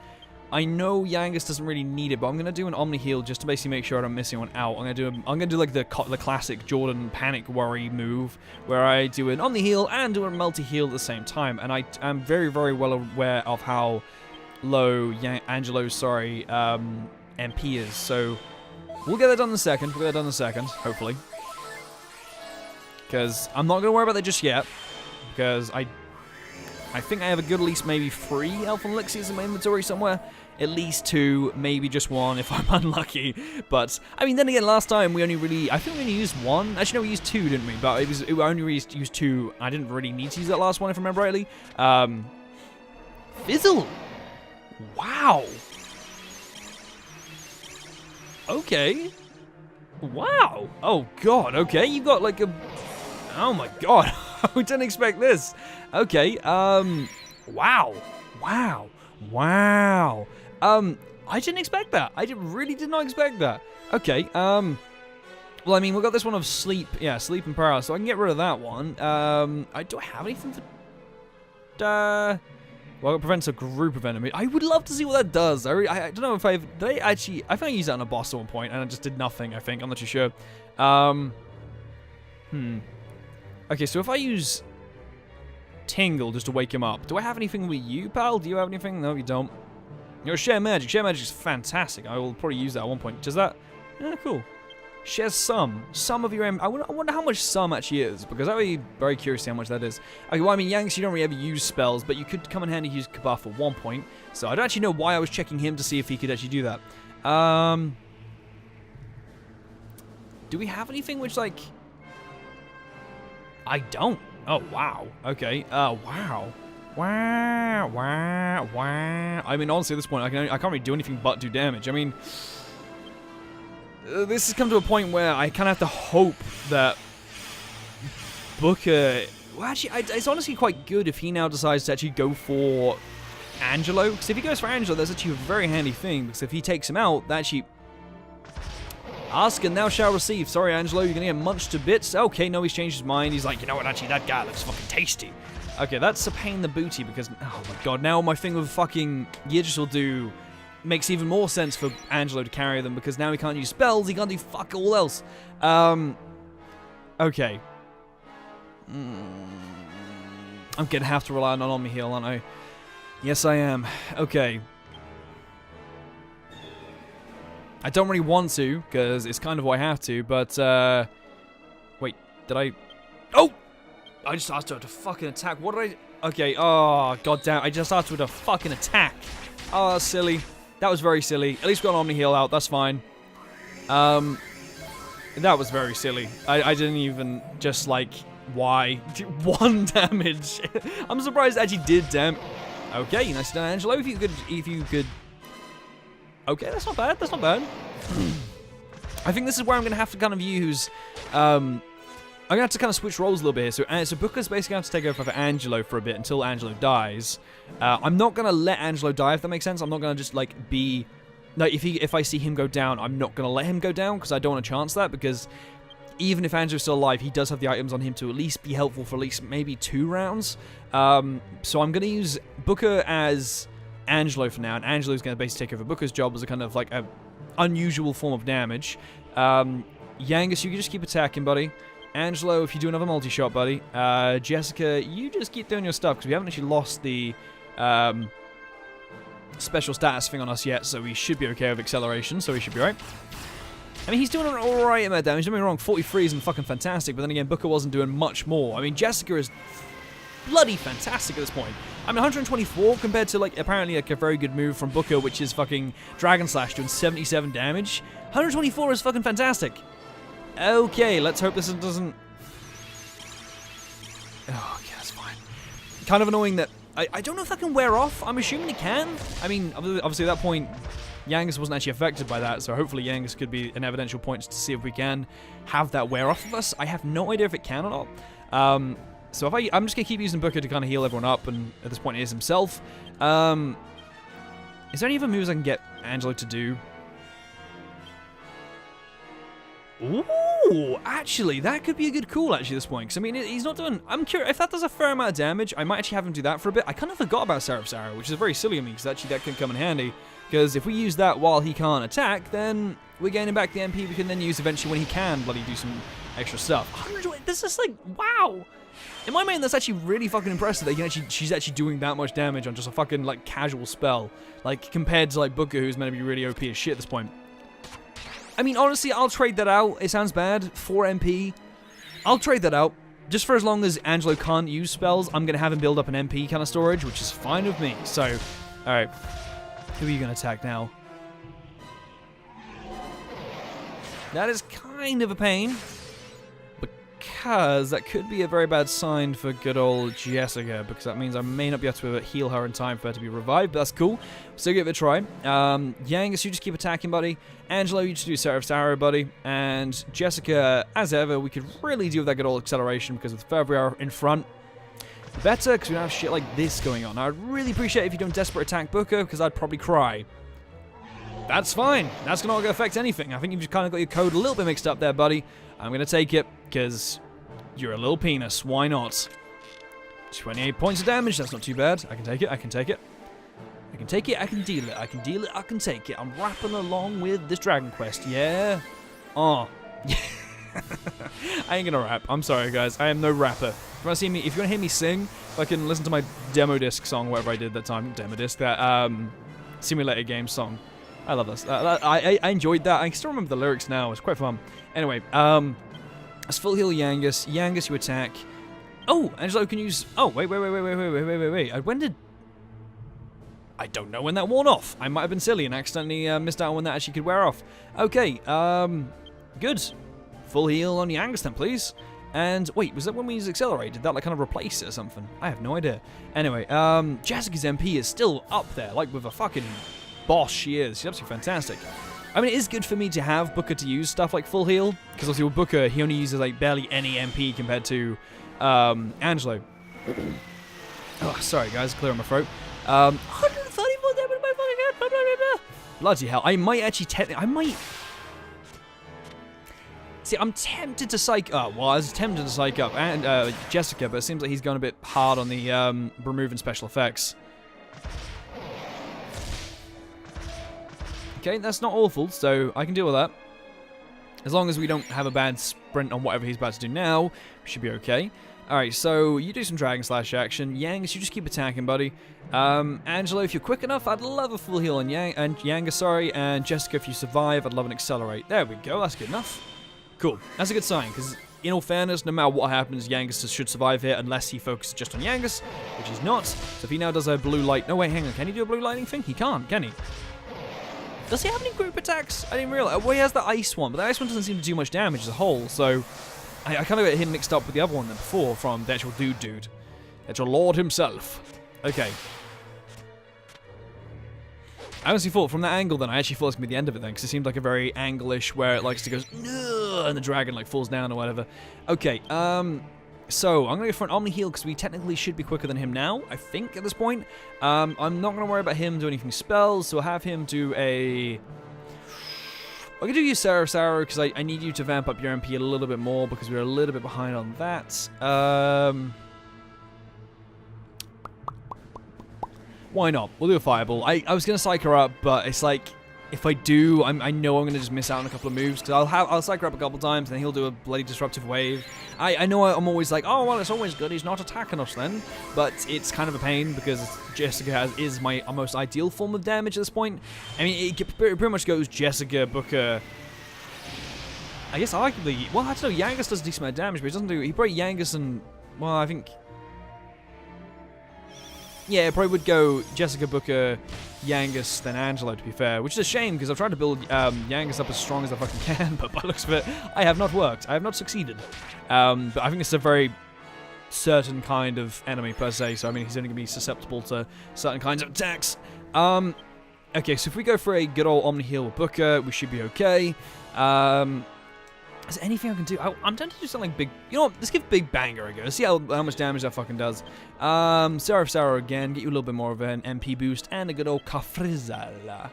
I know Yangus doesn't really need it, but I'm going to do an Omni Heal just to basically make sure I don't miss anyone out. I'm going to do like the classic Jordan Panic Worry move, where I do an Omni Heal and do a Multi Heal at the same time. And I am very, very well aware of how low Angelo's, MP is. So we'll get that done in a second. Hopefully. Because I'm not going to worry about that just yet, because I think I have a good at least maybe 3 Elfin Elixirs in my inventory somewhere. At least 2, maybe just 1 if I'm unlucky. But, I mean, then again, last time we only really... I think we only used 1. Actually, no, we used 2, didn't we? But we only really used 2. I didn't really need to use that last one, if I remember rightly. Fizzle! Wow! Okay. Wow! Oh, God, okay. You've got, like, a... Oh, my God. I didn't expect this. Okay, wow. I didn't expect that. Really did not expect that. Okay, well, I mean, we've got this one of sleep. Yeah, sleep and paralysis, so I can get rid of that one. Do I have anything for... well, it prevents a group of enemies. I would love to see what that does. I don't know if I think I used that on a boss at one point, and I just did nothing, I think. I'm not too sure. Okay, so if I use Tingle just to wake him up, do I have anything with you, pal? Do you have anything? No, you don't. You're Share Magic. Share Magic is fantastic. I will probably use that at one point. Does that? Yeah, cool. Shares some of your... I wonder how much some actually is, because I would be very curious to see how much that is. Okay, well, I mean, Yanks, you don't really ever use spells, but you could come in handy to use Kabuff at one point. So I don't actually know why I was checking him to see if he could actually do that. Do we have anything which, like... I don't. Oh, wow. Okay. Wow. Wow. I mean, honestly, at this point, I can't really do anything but do damage. I mean, this has come to a point where I kind of have to hope that Booker... Well, actually, it's honestly quite good if he now decides to actually go for Angelo. Because if he goes for Angelo, that's actually a very handy thing. Because if he takes him out, that actually... Ask and thou shalt receive. Sorry, Angelo, you're gonna get munched to bits. Okay, no, he's changed his mind. He's like, you know what, actually, that guy looks fucking tasty. Okay, that's a pain in the booty because, oh my god, now my thing with fucking Yidris will do makes even more sense for Angelo to carry them because now he can't use spells, he can't do fuck all else. Okay. I'm gonna have to rely on an Omni Heal, aren't I? Yes, I am. Okay. I don't really want to, because it's kind of what I have to, but, wait, did I... Oh! I just asked her to fucking attack. What did I... Okay, oh, goddamn, I just asked her to fucking attack. Oh, that's silly. That was very silly. At least we got an Omni Heal out, that's fine. That was very silly. I didn't even just, like, why? 1 damage. I'm surprised it actually did damage. Okay, nice done, Angelo, if you could... Okay, that's not bad. That's not bad. I think this is where I'm going to have to kind of use... I'm going to have to kind of switch roles a little bit here. So Booker's basically going to have to take over for Angelo for a bit until Angelo dies. I'm not going to let Angelo die, if that makes sense. I'm not going to just, like, be... Like, if I see him go down, I'm not going to let him go down because I don't want to chance that because even if Angelo's still alive, he does have the items on him to at least be helpful for at least maybe 2 rounds. So I'm going to use Booker as... Angelo for now, and Angelo's going to basically take over Booker's job as a kind of like a unusual form of damage. Yangus, you can just keep attacking, buddy. Angelo, if you do another multi-shot, buddy. Jessica, you just keep doing your stuff, because we haven't actually lost the special status thing on us yet, so we should be okay with acceleration, so we should be right. I mean, he's doing an alright amount of damage, don't get me wrong, 43 isn't fucking fantastic, but then again, Booker wasn't doing much more. I mean, Jessica is bloody fantastic at this point. I mean, 124 compared to, like, apparently, like, a very good move from Booker, which is fucking Dragon Slash doing 77 damage. 124 is fucking fantastic. Okay, let's hope this doesn't... Oh, okay, that's fine. Kind of annoying that... I don't know if that can wear off. I'm assuming it can. I mean, obviously at that point, Yangus wasn't actually affected by that, so hopefully Yangus could be an evidential point to see if we can have that wear off of us. I have no idea if it can or not. So if I'm just going to keep using Booker to kind of heal everyone up, and at this point it is himself. Is there any other moves I can get Angelo to do? Ooh, actually, that could be a good call, actually, at this point. Because, I mean, he's not doing... I'm curious, if that does a fair amount of damage, I might actually have him do that for a bit. I kind of forgot about Seraph's Arrow, which is very silly of me, because actually that can come in handy. Because if we use that while he can't attack, then we're gaining back the MP we can then use eventually when he can bloody do some extra stuff. 100, this is like, wow! In my mind, that's actually really fucking impressive that she's actually doing that much damage on just a fucking, like, casual spell. Like, compared to, like, Booker, who's meant to be really OP as shit at this point. I mean, honestly, I'll trade that out. It sounds bad. 4 MP. I'll trade that out. Just for as long as Angelo can't use spells, I'm going to have him build up an MP kind of storage, which is fine with me. So, alright. Who are you going to attack now? That is kind of a pain. Because that could be a very bad sign for good old Jessica, because that means I may not be able to heal her in time for her to be revived, but that's cool. So give it a try. Yangus, you just keep attacking, buddy. Angelo, you just do Seraph's Arrow, buddy. And Jessica, as ever, we could really do with that good old acceleration, because with further we are in front, the better, because we don't have shit like this going on. I'd really appreciate it if you don't desperate attack Booker, because I'd probably cry. That's fine. That's not going to affect anything. I think you've just kind of got your code a little bit mixed up there, buddy. I'm going to take it, because you're a little penis. Why not? 28 points of damage. That's not too bad. I can take it. I can take it. I can take it. I can deal it. I can deal it. I can take it. I'm rapping along with this Dragon Quest. Yeah? Oh. I ain't going to rap. I'm sorry, guys. I am no rapper. If you want to hear me sing, I can listen to my demo disc song, whatever I did that time. Demo disc. That simulator game song. I love this. I enjoyed that. I still remember the lyrics now. It's quite fun. Anyway, let's full heal Yangus. Yangus, you attack. Oh, Angelo can use... Oh, wait. When did... I don't know when that worn off. I might have been silly and accidentally missed out on when that actually could wear off. Okay, good. Full heal on Yangus then, please. And, wait, was that when we used Accelerate? Did that, like, kind of replace it or something? I have no idea. Anyway, Jessica's MP is still up there, like, with a fucking... boss she is. She's absolutely fantastic. I mean, it is good for me to have Booker to use stuff like full heal, because obviously with Booker, he only uses like barely any MP compared to Angelo. Oh, sorry guys, clear on my throat. 134 damage, my fucking god. Bloody hell. I might actually See, I'm tempted to psych up. Well, I was tempted to psych up and Jessica, but it seems like he's gone a bit hard on the removing special effects. Okay, that's not awful, so I can deal with that. As long as we don't have a bad sprint on whatever he's about to do now, we should be okay. Alright, so you do some Dragon Slash action. Yangus, you just keep attacking, buddy. Angelo, if you're quick enough, I'd love a full heal on Yangus, sorry. And Jessica, if you survive, I'd love an Accelerate. There we go, that's good enough. Cool, that's a good sign, because in all fairness, no matter what happens, Yangus should survive here unless he focuses just on Yangus, which he's not. So if he now does a blue light... No, wait, hang on, can he do a blue lightning thing? He can't, can he? Does he have any group attacks? I didn't realize. Well, he has the ice one, but the ice one doesn't seem to do much damage as a whole, so I kind of got him mixed up with the other one than before from the actual dude. The actual Lord himself. Okay. I honestly thought from that angle then, I actually thought it was going to be the end of it then, because it seemed like a very angle-ish where it likes to go, and the dragon like falls down or whatever. Okay, so, I'm going to go for an Omni Heal because we technically should be quicker than him now, I think, at this point. I'm not going to worry about him doing anything spells, so I'll have him do a... I can do use Seraph's Arrow because I need you to vamp up your MP a little bit more because we're a little bit behind on that. Why not? We'll do a Fireball. I was going to Psych her up, but it's like... If I do, I know I'm going to just miss out on a couple of moves, because I'll Psych her up a couple times, and then he'll do a bloody Disruptive Wave. I know I'm always like, oh, well, it's always good, he's not attacking us then, but it's kind of a pain, because Jessica is my most ideal form of damage at this point. I mean, it pretty much goes Jessica, Booker... I guess arguably... Well, I don't know, Yangus does a decent amount of damage, but he doesn't do... He probably Yangus and... Well, I think... Yeah, it probably would go Jessica, Booker, Yangus, then Angelo, to be fair. Which is a shame, because I've tried to build Yangus up as strong as I fucking can, but by the looks of it, I have not worked. I have not succeeded. But I think it's a very certain kind of enemy, per se, so I mean, he's only going to be susceptible to certain kinds of attacks. Okay, so if we go for a good old Omni heal with Booker, we should be okay. Is there anything I can do? I'm tempted to do something big. You know what? Let's give Big Banger a go. See how much damage that fucking does. Seraph Sarah again. Get you a little bit more of an MP boost. And a good old Kafrizal.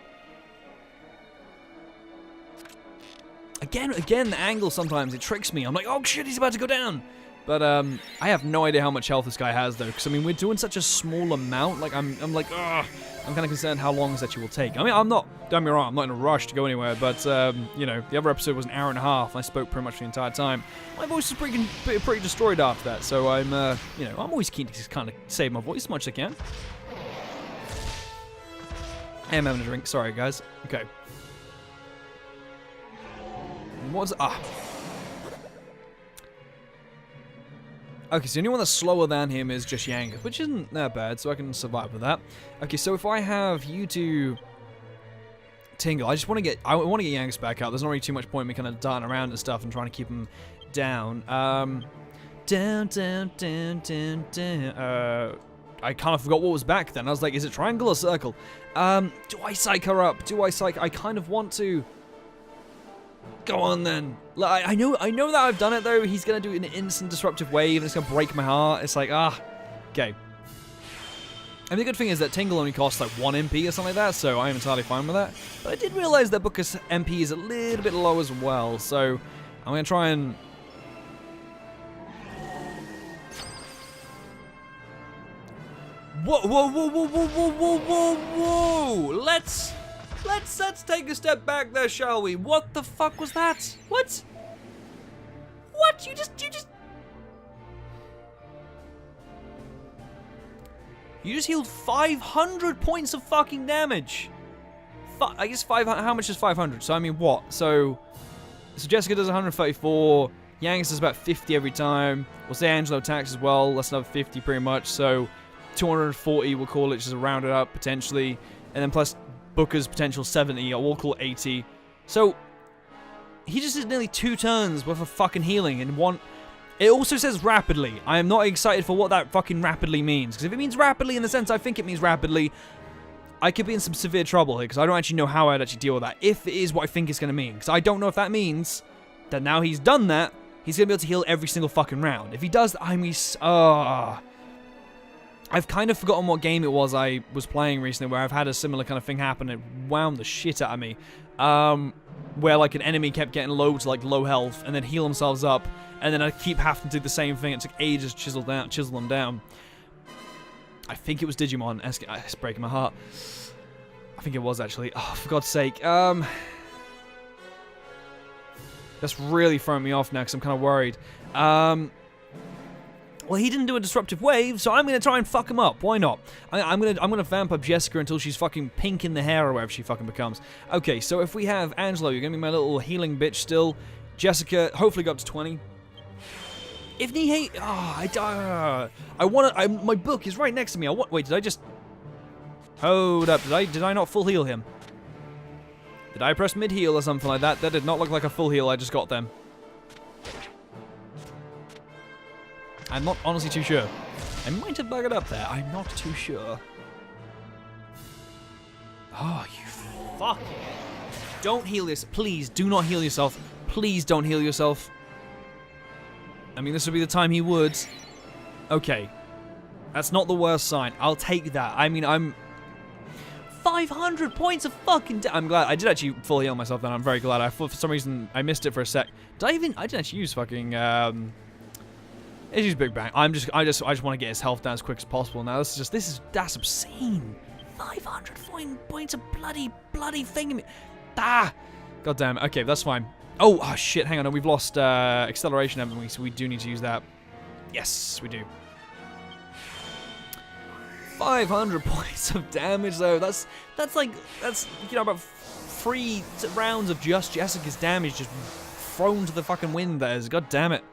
Again, the angle sometimes, it tricks me. I'm like, oh shit, he's about to go down. But I have no idea how much health this guy has, though. Because, I mean, we're doing such a small amount. Like, I'm like, ugh. I'm kind of concerned how long this actually will take. I mean, don't get me wrong, I'm not in a rush to go anywhere, but, you know, the other episode was an hour and a half, and I spoke pretty much the entire time. My voice is pretty destroyed after that, so I'm, you know, I'm always keen to just kind of save my voice as much as I can. I am having a drink, sorry, guys. Okay. Okay, so the only one that's slower than him is just Yangus, which isn't that bad, so I can survive with that. Okay, so if I have you two Tingle, I want to get Yangus back out. There's not really too much point in me kind of darting around and stuff and trying to keep him down. Down. I kind of forgot what was back then. I was like, is it triangle or circle? Do I psych her up? I kind of want to. Go on then. I know that I've done it though. He's gonna do an instant disruptive wave and it's gonna break my heart. It's like, okay. And the good thing is that Tingle only costs like 1 MP or something like that, so I am entirely fine with that. But I did realize that Booker's MP is a little bit low as well, so I'm gonna try and. Whoa! Let's take a step back there, shall we? What the fuck was that? What? You just healed 500 points of fucking damage. I guess 500. How much is 500? So I mean, what? So Jessica does 134. Yangus does about 50 every time. We'll say Angelo attacks as well. That's another 50 pretty much. So 240 we'll call it, just to round it up potentially, and then plus Booker's potential 70, or we'll call it 80. So he just did nearly 2 turns worth of fucking healing in one. It also says rapidly. I am not excited for what that fucking rapidly means. Because if it means rapidly in the sense I think it means rapidly, I could be in some severe trouble here. Because I don't actually know how I'd actually deal with that. If it is what I think it's going to mean. Because I don't know if that means that now he's done that, he's going to be able to heal every single fucking round. If he does, I mean, I've kind of forgotten what game it was I was playing recently where I've had a similar kind of thing happen and it wound the shit out of me. Where like an enemy kept getting low to like low health and then heal themselves up, and then I keep having to do the same thing. It took ages to chisel them down. I think it was Digimon. It's breaking my heart. I think it was actually. Oh, for God's sake. That's really throwing me off now because I'm kind of worried. Well, he didn't do a disruptive wave, so I'm gonna try and fuck him up. Why not? I'm gonna vamp up Jessica until she's fucking pink in the hair or whatever she fucking becomes. Okay, so if we have Angelo, you're gonna be my little healing bitch still. Jessica, hopefully go up to 20. If he hate, my book is right next to me. Wait, did I just? Hold up, did I not full heal him? Did I press mid heal or something like that? That did not look like a full heal. I just got them. I'm not honestly too sure. I might have bugged it up there. I'm not too sure. Oh, you fuck. Don't heal yourself. Please, do not heal yourself. Please don't heal yourself. I mean, this would be the time he would. Okay. That's not the worst sign. I'll take that. I mean, I'm 500 points of fucking I'm glad. I did actually full heal myself then. I'm very glad. For some reason, I missed it for a sec. I didn't actually use fucking, it's just Big Bang. I just want to get his health down as quick as possible. Now that's obscene. 500 points of bloody thing. God damn it. Okay, that's fine. Oh shit. Hang on. We've lost acceleration, haven't we? So we do need to use that. Yes, we do. 500 points of damage though. That's you know about 3 rounds of just Jessica's damage just thrown to the fucking wind. God damn it.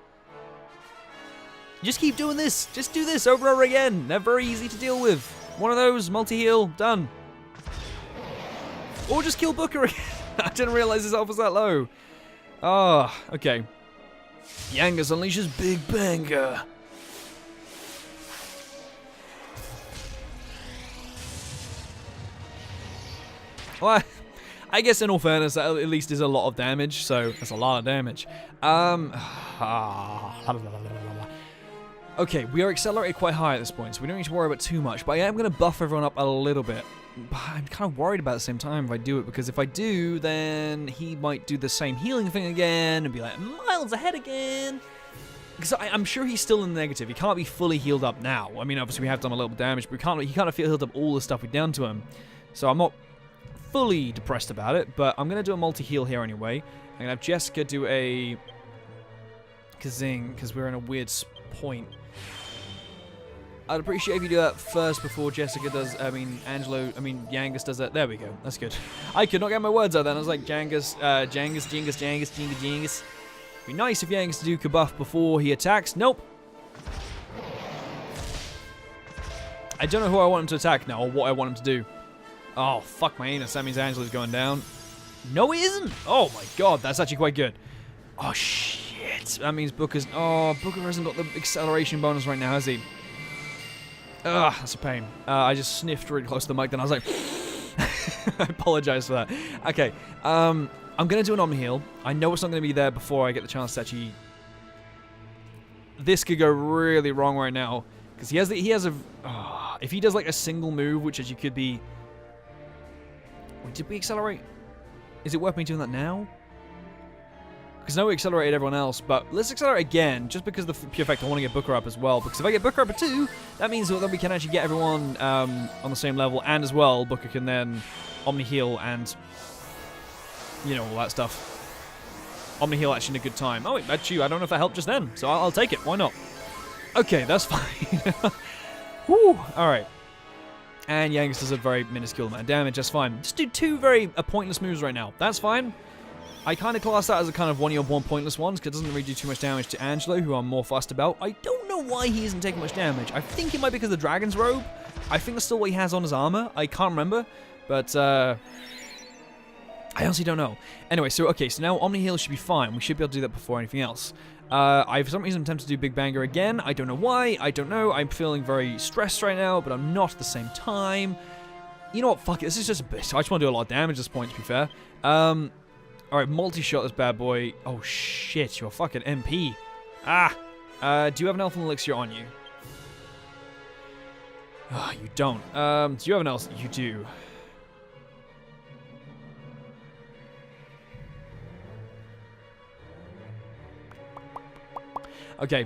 Just keep doing this. Just do this over and over again. They're very easy to deal with. One of those, multi-heal, done. Or just kill Booker again. I didn't realize his health was that low. Okay. Yangus unleashes Big Banger. Well, I guess in all fairness, that at least is a lot of damage, so that's a lot of damage. Okay, we are accelerated quite high at this point, so we don't need to worry about too much, but I am going to buff everyone up a little bit. But I'm kind of worried about it at the same time if I do it, because if I do, then he might do the same healing thing again and be like, miles ahead again. Because I'm sure he's still in the negative. He can't be fully healed up now. I mean, obviously we have done a little bit of damage, but he can't feel healed up all the stuff we've done to him. So I'm not fully depressed about it, but I'm going to do a multi-heal here anyway. I'm going to have Jessica do a Kazing, because we're in a weird point. I'd appreciate if you do that first before Jessica does, Yangus does that. There we go. That's good. I could not get my words out then. I was like, Jangus. Be nice if Yangus do Kabuff before he attacks. Nope. I don't know who I want him to attack now or what I want him to do. Oh, fuck my anus. That means Angela's going down. No, he isn't. Oh, my God. That's actually quite good. Oh, shit. That means Booker's... Oh, Booker hasn't got the acceleration bonus right now, has he? Ugh, that's a pain. I just sniffed really close to the mic, then I was like... I apologize for that. Okay, I'm going to do an Omni Heal. I know it's not going to be there before I get the chance to actually... This could go really wrong right now. Because he has a... if he does like a single move, which as you could be... Wait, did we accelerate? Is it worth me doing that now? Because now we accelerated everyone else, but let's accelerate again, just because of the pure fact I want to get Booker up as well. Because if I get Booker up at 2, that means that we can actually get everyone on the same level, and as well, Booker can then Omni Heal and, you know, all that stuff. Omni Heal actually in a good time. Oh, wait, that's you. I don't know if that helped just then, so I'll take it. Why not? Okay, that's fine. Woo! Alright. And Yangus does a very minuscule amount of damage. That's fine. Just do 2 very pointless moves right now. That's fine. I kind of class that as a kind of one pointless ones, because it doesn't really do too much damage to Angelo, who I'm more fussed about. I don't know why he isn't taking much damage. I think it might be because of the Dragon's Robe. I think that's still what he has on his armor. I can't remember, but I honestly don't know. Anyway, so now Omni Heal should be fine. We should be able to do that before anything else. I, for some reason, am tempted to do Big Banger again. I don't know why. I don't know. I'm feeling very stressed right now, but I'm not at the same time. You know what? Fuck it. This is just a bit. I just want to do a lot of damage at this point, to be fair. Alright, multi-shot this bad boy. Oh, shit. You're a fucking MP. Ah. Do you have an Elfin Elixir on you? Ah, you don't. Do you have an else? You do. Okay.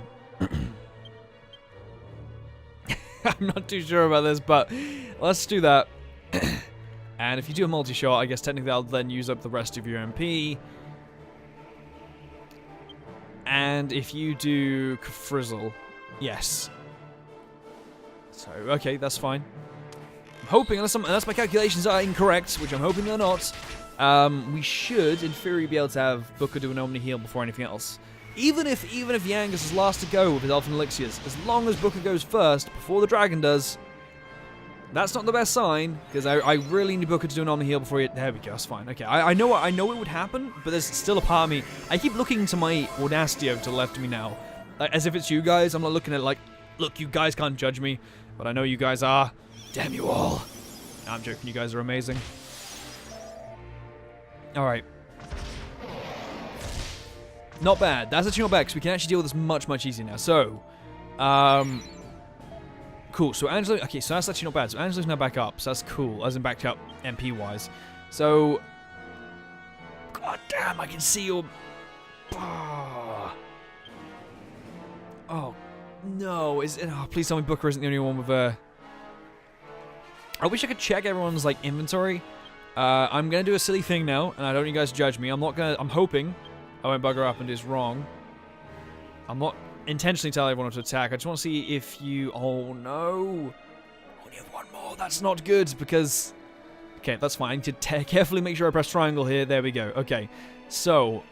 I'm not too sure about this, but let's do that. And if you do a multi-shot, I guess technically I'll then use up the rest of your MP. And if you do Frizzle, yes. So, okay, that's fine. I'm hoping, unless my calculations are incorrect, which I'm hoping they're not, we should, in theory, be able to have Booker do an Omni Heal before anything else. Even if Yangus is last to go with his Elfin Elixirs, as long as Booker goes first, before the Dragon does, that's not the best sign, because I really need Booker to do an Omni Heal before he... There we go, that's fine. Okay, I know it would happen, but there's still a part of me... I keep looking to my Audacity over to the left of me now, like, as if it's you guys. I'm not looking at it like, look, you guys can't judge me, but I know you guys are. Damn you all. No, I'm joking, you guys are amazing. Alright. Not bad. That's actually not bad, because we can actually deal with this much, much easier now. So, cool. So Angelo... Okay, so that's actually not bad. So Angelo's now back up. So that's cool. As in backed up MP-wise. So... God damn, I can see your... Oh, no. Please tell me Booker isn't the only one with a... I wish I could check everyone's, like, inventory. I'm going to do a silly thing now, and I don't want you guys to judge me. I'm hoping I won't bugger up and do this wrong. I'm not intentionally telling everyone to attack. I just want to see if you... Oh, no. Only have one more. That's not good, because... Okay, that's fine. I need to carefully make sure I press triangle here. There we go. Okay. So,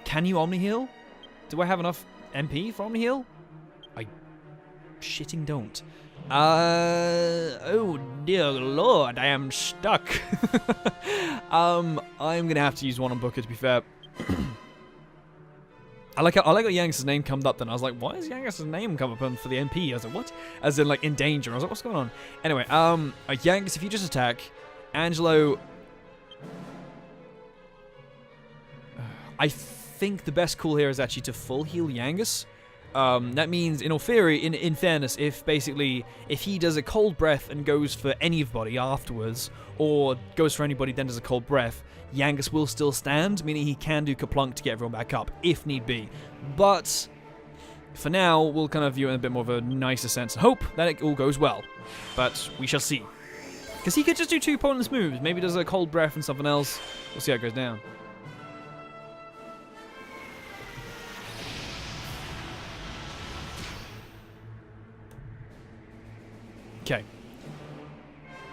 can you Omni Heal? Do I have enough MP for Omni Heal? I shitting don't. Oh dear lord, I am stuck. I'm gonna have to use one on Booker, to be fair. I like how Yangus' name come up then. I was like, why is Yangus' name come up for the MP? I was like, what? As in, like, in danger. I was like, what's going on? Anyway, Yangus, if you just attack, Angelo, I think the best call here is actually to full heal Yangus. That means, in all theory, in fairness, if he does a cold breath and goes for anybody afterwards, or goes for anybody then does a cold breath, Yangus will still stand, meaning he can do Kaplunk to get everyone back up, if need be. But for now, we'll kind of view it in a bit more of a nicer sense and hope that it all goes well. But we shall see. Because he could just do 2 pointless moves. Maybe does a cold breath and something else. We'll see how it goes down. Okay.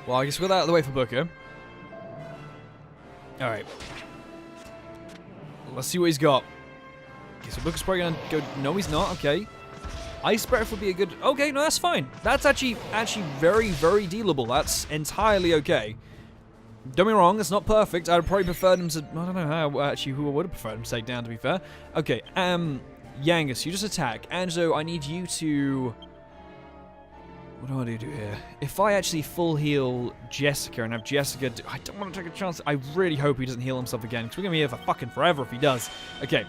Well, I guess we'll get that out of the way for Booker. Alright. Let's see what he's got. Okay, so Booker's probably gonna go... No, he's not. Okay. Ice Breath would be a good... Okay, no, that's fine. That's actually very, very dealable. That's entirely okay. Don't be wrong, it's not perfect. I'd probably prefer him to... I don't know how, actually, who I would have preferred him to take down, to be fair. Okay, Yangus, you just attack. Anjo, I need you to... What do I do here? If I actually full heal Jessica and have Jessica... I don't want to take a chance. I really hope he doesn't heal himself again, because we're going to be here for fucking forever if he does. Okay.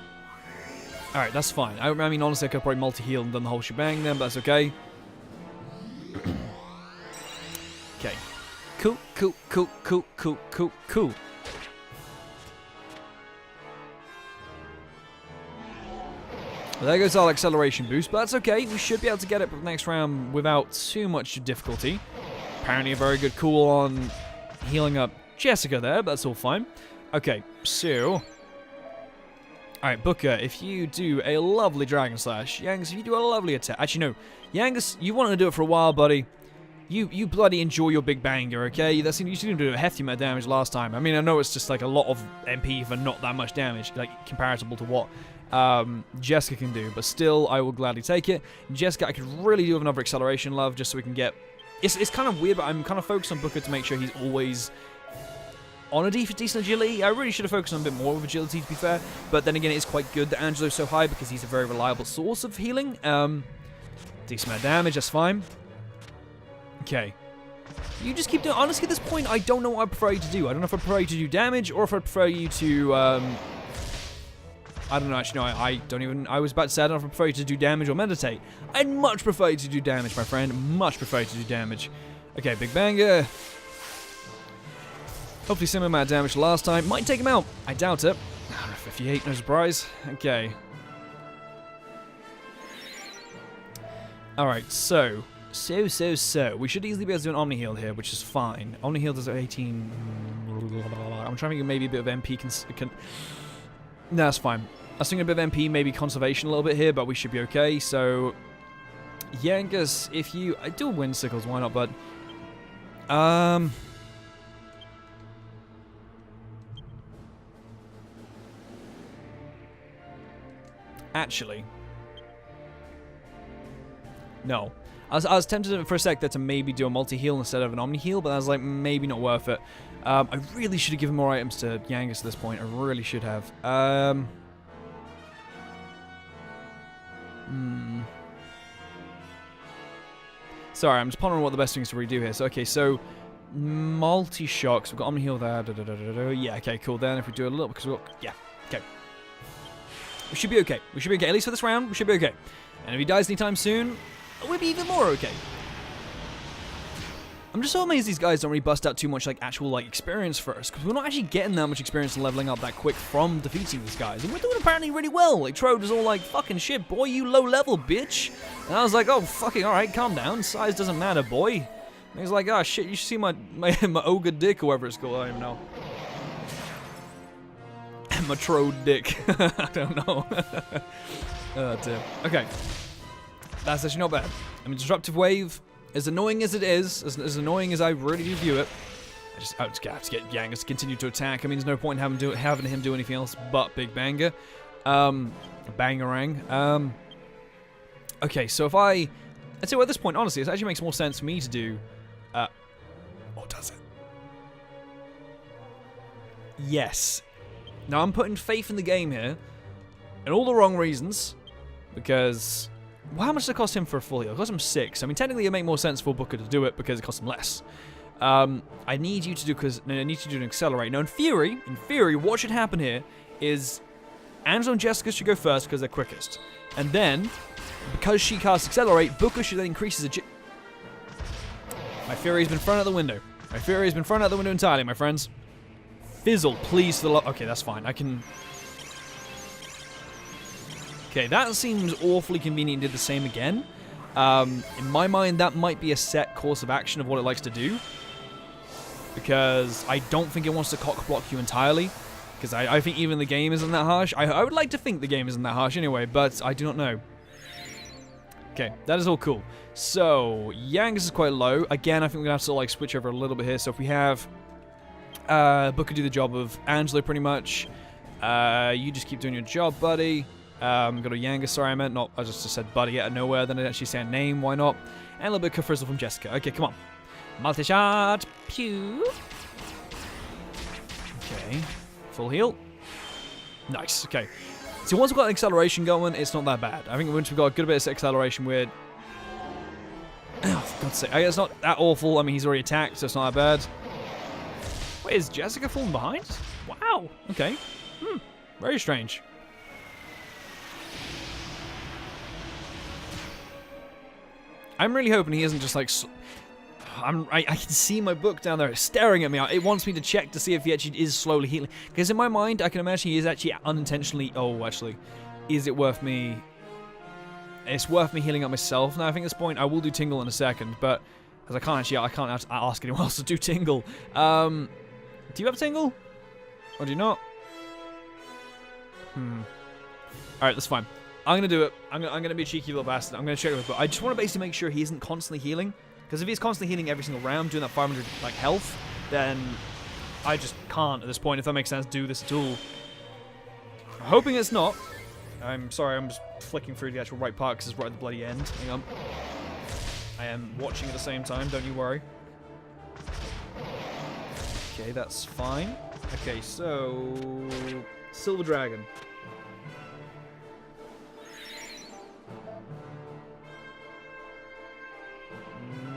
Alright, that's fine. I mean, honestly, I could probably multi-heal and done the whole shebang then, but that's okay. Okay. Cool. Well, there goes our acceleration boost, but that's okay. We should be able to get it for the next round without too much difficulty. Apparently a very good call on healing up Jessica there, but that's all fine. Okay, so... Alright, Booker, if you do a lovely Dragon Slash, Yangus, if you do a lovely attack... Actually, no. Yangus, you wanted to do it for a while, buddy. You bloody enjoy your big banger, okay? You didn't do a hefty amount of damage last time. I mean, I know it's just like a lot of MP for not that much damage, like comparable to what Jessica can do, but still, I will gladly take it. Jessica, I could really do with another acceleration, love, just so we can get... It's kind of weird, but I'm kind of focused on Booker to make sure he's always on a decent agility. I really should have focused on a bit more of agility, to be fair, but then again, it's quite good that Angelo's so high because he's a very reliable source of healing. Decent amount of damage, that's fine. Okay. You just keep doing... Honestly, at this point, I don't know what I prefer you to do. I don't know if I prefer you to do damage, or if I prefer you to, I don't know, actually, no, I don't even... I was about to say, I don't know if I prefer you to do damage or meditate. I'd much prefer you to do damage, my friend. Much prefer you to do damage. Okay, big banger. Hopefully similar amount of damage to last time. Might take him out. I doubt it. 58, no surprise. Okay. Alright, so... We should easily be able to do an Omni Heal here, which is fine. Omni Heal does 18... I'm trying to get maybe a bit of MP... No, that's fine. I was thinking a bit of MP, maybe conservation a little bit here, but we should be okay. So, Yangus, if you... I do Wind Sickles, why not, bud? Actually... No. I was tempted for a sec there to maybe do a multi-heal instead of an omni-heal, but I was like, maybe not worth it. I really should have given more items to Yangus at this point. I really should have. Sorry, I'm just pondering what the best things to redo here. So, okay, so multi-shocks. We've got omni-heal there. Yeah, okay, cool. Then if we do a little, because we've got, yeah, okay. We should be okay. We should be okay. At least for this round, we should be okay. And if he dies anytime soon, we'll be even more okay. I'm just so amazed these guys don't really bust out too much like actual like experience first, because we're not actually getting that much experience and leveling up that quick from defeating these guys, and we're doing apparently really well. Like Trode is all like, fucking shit, boy, you low level, bitch. And I was like, oh fucking alright, calm down, size doesn't matter, boy. And he's like, oh shit, you should see my ogre dick, or whatever it's called, I don't even know. My Trode dick. I don't know. Oh dear. Okay. That's actually not bad. I mean, Disruptive Wave, as annoying as it is, as annoying as I really do view it, I just have to get Yangus to continue to attack. I mean, there's no point in having him do anything else but Big Banger. Bangarang. Okay, so if I'd say, well, at this point, honestly, it actually makes more sense for me to do, or does it? Yes. Now, I'm putting faith in the game here, and all the wrong reasons, because... Well, how much does it cost him for a full heal? It cost him 6. I mean, technically, it would make more sense for Booker to do it because it costs him less. I need you to do an accelerate. Now, in theory, what should happen here is Angela and Jessica should go first because they're quickest. And then, because she casts Accelerate, Booker should then increase his agility. My Fury's been thrown out the window. My Fury's been thrown out the window entirely, my friends. Fizzle, please. Okay, that's fine. I can... Okay, that seems awfully convenient. Did the same again. In my mind, that might be a set course of action of what it likes to do. Because I don't think it wants to cock block you entirely. Because I think even the game isn't that harsh. I would like to think the game isn't that harsh anyway, but I do not know. Okay, that is all cool. So, Yangus is quite low. Again, I think we're going to have to like switch over a little bit here. So if we have Booker do the job of Angelo pretty much. You just keep doing your job, buddy. Go to Yangus, sorry I meant. Not, I just said buddy out of nowhere. Then I actually say a name, why not? And a little bit of Frizzle from Jessica. Okay, come on. Multi-shot. Pew. Okay. Full heal. Nice, okay. So once we've got an acceleration going, it's not that bad. I think once we've got a good bit of acceleration, we're... Oh, for God's sake. It's not that awful. I mean, he's already attacked, so it's not that bad. Wait, is Jessica falling behind? Wow, okay. Very strange. I'm really hoping he isn't just like... I can see my book down there staring at me. It wants me to check to see if he actually is slowly healing. Because in my mind, I can imagine he is actually unintentionally... Oh, actually. Is it worth me... It's worth me healing up myself. Now, I think at this point, I will do Tingle in a second. But, as I can't ask anyone else to do Tingle. Do you have Tingle? Or do you not? Alright, that's fine. I'm going to do it. I'm going to be a cheeky little bastard. I'm going to check with it. But I just want to basically make sure he isn't constantly healing. Because if he's constantly healing every single round, doing that 500 like health, then I just can't at this point, if that makes sense, do this at all. I'm hoping it's not. I'm sorry, I'm just flicking through the actual right part because it's right at the bloody end. Hang on. I am watching at the same time, don't you worry. Okay, that's fine. Okay, so... Silver Dragon.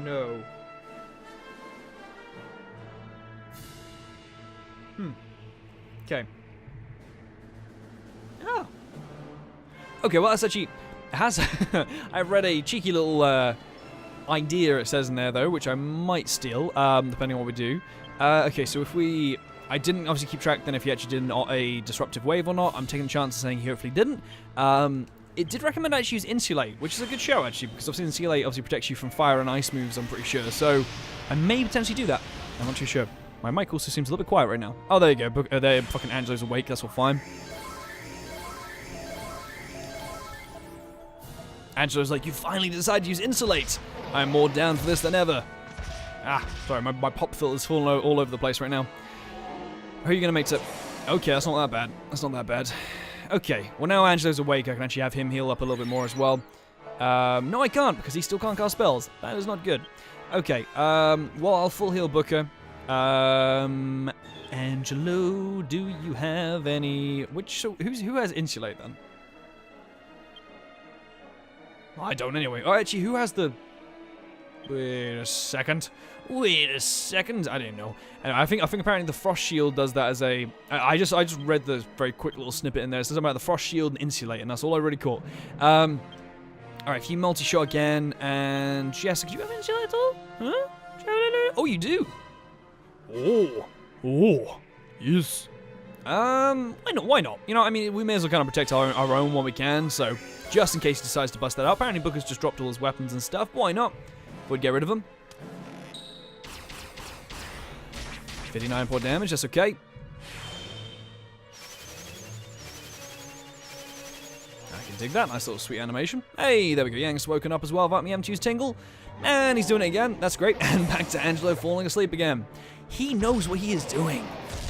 No. Okay. Oh. Okay, well, that's actually... has I've read a cheeky little idea, it says in there, though, which I might steal, depending on what we do. Okay, so if we... I didn't obviously keep track then if he actually did a disruptive wave or not. I'm taking a chance of saying he hopefully didn't. It did recommend I actually use Insulate, which is a good show, actually, because obviously Insulate obviously protects you from fire and ice moves, I'm pretty sure. So, I may potentially do that. I'm not too sure. My mic also seems a little bit quiet right now. Oh, there you go. There, fucking Angelo's awake. That's all fine. Angelo's like, you finally decided to use Insulate. I'm more down for this than ever. Ah, sorry, my pop filter's falling all over the place right now. Who are you going to make to... Okay, that's not that bad. That's not that bad. Okay, well now Angelo's awake, I can actually have him heal up a little bit more as well. No, I can't, because he still can't cast spells. That is not good. Okay, well, I'll full heal Booker. Angelo, do you have any... Who has Insulate, then? I don't, anyway. Oh, actually, who has the... Wait a second. I didn't know. And I think apparently the Frost Shield does that as a... I just read the very quick little snippet in there. It says about the Frost Shield and Insulate, and that's all I really caught. Alright, if you multi-shot again, and... Jessica, do you have Insulate at all? Huh? Oh, you do? Oh. Yes. Why not? You know, I mean, we may as well kind of protect our own when we can, so... Just in case he decides to bust that out. Apparently Booker's just dropped all his weapons and stuff. Why not? Would get rid of them. 59 point damage, that's okay. I can dig that. Nice little sweet animation. Hey, there we go. Yang's woken up as well without me having to use Tingle. And he's doing it again. That's great. And back to Angelo falling asleep again. He knows what he is doing.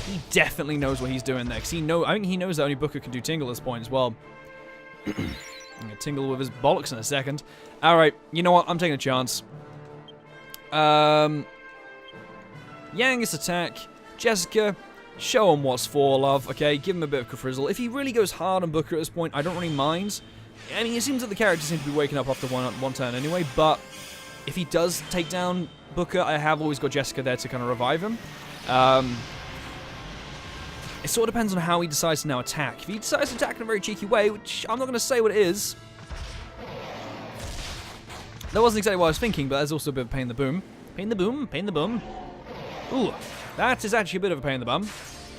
He definitely knows what he's doing there. I think he knows that only Booker can do Tingle at this point as well. I'm going to Tingle with his bollocks in a second. Alright, you know what? I'm taking a chance. Yangus attack. Jessica, show him what's for, love. Okay, give him a bit of Kafrizzle. If he really goes hard on Booker at this point, I don't really mind. I mean, it seems that the character seems to be waking up after one turn anyway, but if he does take down Booker, I have always got Jessica there to kind of revive him. It sort of depends on how he decides to now attack. If he decides to attack in a very cheeky way, which I'm not going to say what it is. That wasn't exactly what I was thinking, but there's also a bit of a pain in the boom. Pain in the boom, pain in the bum. Ooh, that is actually a bit of a pain in the bum,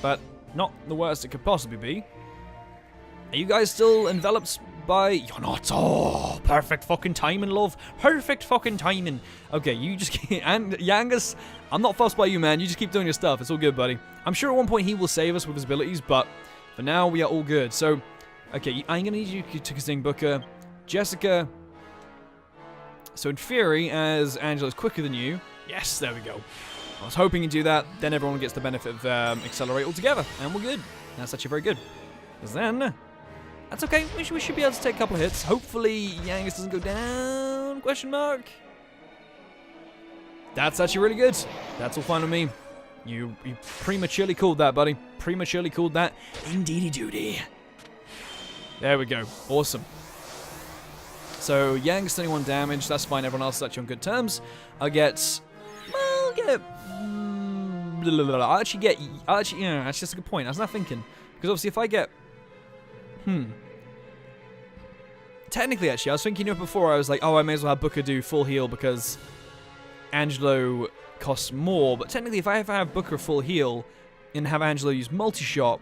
but not the worst it could possibly be. Are you guys still enveloped by... You're not. Oh, perfect fucking timing, love. Perfect fucking timing. Okay, you just keep... And Yangus, I'm not fussed by you, man. You just keep doing your stuff. It's all good, buddy. I'm sure at one point he will save us with his abilities, but for now, we are all good. So, okay, I'm going to need you to sing Booker. Jessica. So in theory, as Angela's quicker than you... Yes, there we go. I was hoping you'd do that. Then everyone gets the benefit of Accelerate altogether. And we're good. That's actually very good. Because then... That's okay. We should be able to take a couple of hits. Hopefully, Yangus doesn't go down? Question mark. That's actually really good. That's all fine with me. You prematurely called that, buddy. Prematurely called that. Indeedy doody. There we go. Awesome. So, Yangus 21 damage. That's fine. Everyone else is actually on good terms. I'll get... I'll actually get... yeah, that's just a good point. I was not thinking. Because obviously, if I get... Technically, actually, I was thinking of before, I was like, oh, I may as well have Booker do full heal because Angelo costs more. But technically, if I have Booker full heal and have Angelo use multi-shot,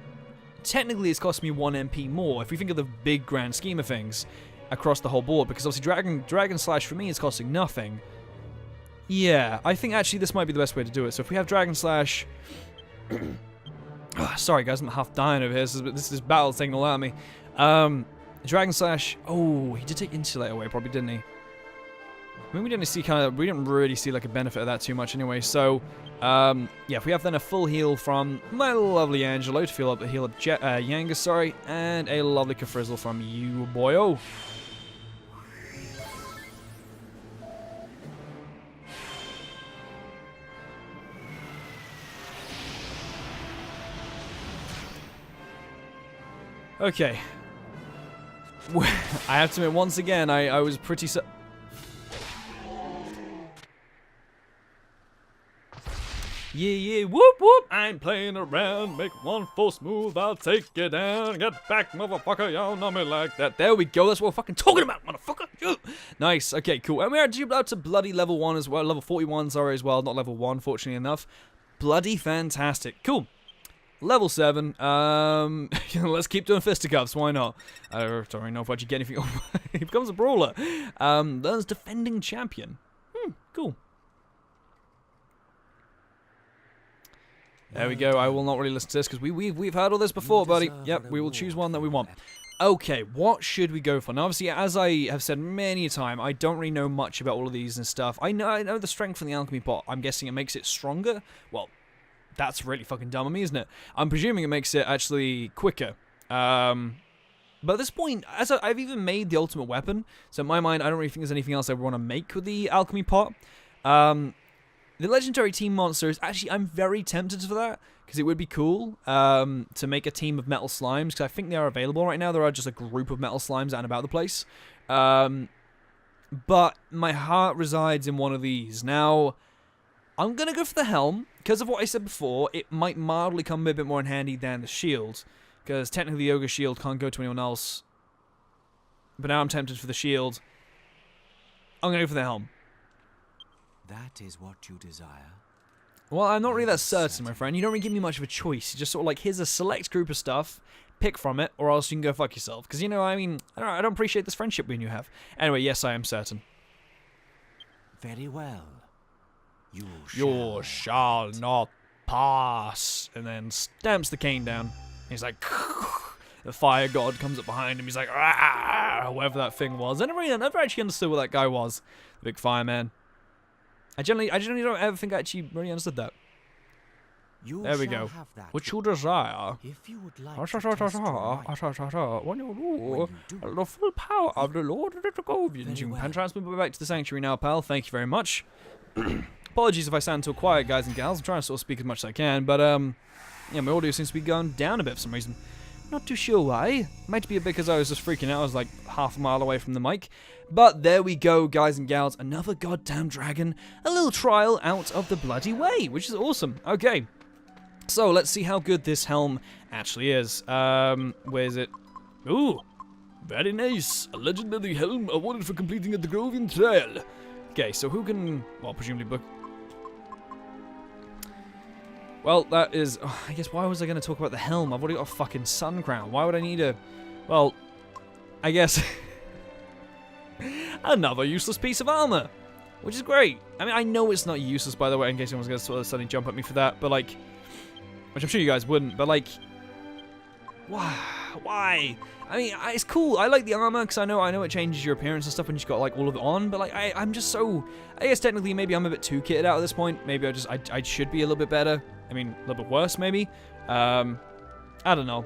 technically it's cost me 1 MP more. If we think of the big grand scheme of things across the whole board, because obviously Dragon Slash for me is costing nothing. Yeah, I think actually this might be the best way to do it. So if we have Dragon Slash... sorry guys, I'm half dying over here. This battle taking all out of me. Dragon Slash. Oh, he did take Insulate away, probably, didn't he? I mean, we didn't really see like a benefit of that too much anyway. So, yeah, if we have then a full heal from my lovely Angelo to heal up Yangus, sorry, and a lovely Kafrizzle from you, boyo. Okay. I have to admit, once again, I was pretty yeah, whoop, whoop, I ain't playing around, make one false move, I'll take you down, get back, motherfucker, y'all know me like that. There we go, that's what we're fucking talking about, motherfucker. Nice, okay, cool. And we are due out to bloody level 1 as well, level 41, sorry, as well, not level 1, fortunately enough. Bloody fantastic, cool. Level 7, let's keep doing fisticuffs, why not? I don't really know if I should get anything. He becomes a brawler. Learns defending champion. Cool. There we go, I will not really listen to this, because we've heard all this before, buddy. Yep, we will choose one that we want. Okay, what should we go for? Now, obviously, as I have said many a time, I don't really know much about all of these and stuff. I know the strength from the alchemy pot. I'm guessing it makes it stronger. Well, that's really fucking dumb of me, isn't it? I'm presuming it makes it actually quicker. But at this point, I've even made the ultimate weapon, so in my mind, I don't really think there's anything else I want to make with the alchemy pot. The legendary team monster is actually, I'm very tempted for that, because it would be cool to make a team of metal slimes, because I think they are available right now. There are just a group of metal slimes out and about the place. But my heart resides in one of these. Now, I'm going to go for the helm. Because of what I said before, it might mildly come a bit more in handy than the shield. Because technically the Ogre Shield can't go to anyone else. But now I'm tempted for the shield. I'm going to go for the helm. That is what you desire. Well, I'm not really that certain, my friend. You don't really give me much of a choice. You just sort of like, here's a select group of stuff. Pick from it, or else you can go fuck yourself. Because, you know, I mean, I don't appreciate this friendship we and you have. Anyway, yes, I am certain. Very well. You shall not pass. And then stamps the cane down. He's like, the fire god comes up behind him. He's like, ah, whatever that thing was. I never actually understood what that guy was. The big fireman. I generally don't ever think I actually really understood that. There we go. What you desire. If you would like to test your When you do, the full power of the Lord of the Govians. You can transfer me back to the sanctuary now, pal. Thank you very much. Apologies if I sound too quiet, guys and gals. I'm trying to sort of speak as much as I can, but yeah, my audio seems to be going down a bit for some reason. Not too sure why. Might be a bit because I was just freaking out. I was like half a mile away from the mic. But there we go, guys and gals. Another goddamn dragon. A little trial out of the bloody way, which is awesome. Okay. So, let's see how good this helm actually is. Where is it? Ooh, very nice. A legendary helm awarded for completing a Drogovian trial. Okay, so who can... Well, presumably book... Well, that is... Oh, I guess why was I going to talk about the helm? I've already got a fucking sun crown. Why would I need a... Well, I guess... another useless piece of armor. Which is great. I mean, I know it's not useless, by the way, in case anyone's going to sort of suddenly jump at me for that. But, like... Which I'm sure you guys wouldn't. But, like... Why? I mean, it's cool. I like the armor because I know it changes your appearance and stuff when you've got like all of it on. But like, I'm just so. I guess technically maybe I'm a bit too kitted out at this point. Maybe I should be a little bit better. I mean, a little bit worse maybe. I don't know.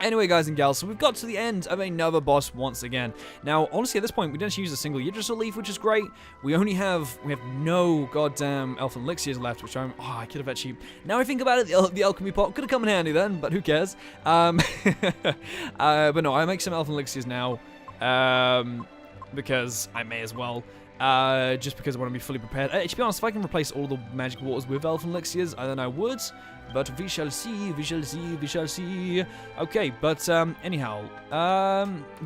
Anyway, guys and gals, so we've got to the end of another boss once again. Now, honestly, at this point, we didn't use a single Yggdrasil leaf, which is great. We have no goddamn elfin elixirs left, which I could have actually. Now I think about it, the alchemy pot could have come in handy then, but who cares? But no, I make some elfin elixirs now, because I may as well. Just because I want to be fully prepared. To be honest, if I can replace all the magic waters with elfin elixirs, then I would. But we shall see, we shall see, we shall see. Okay, but anyhow,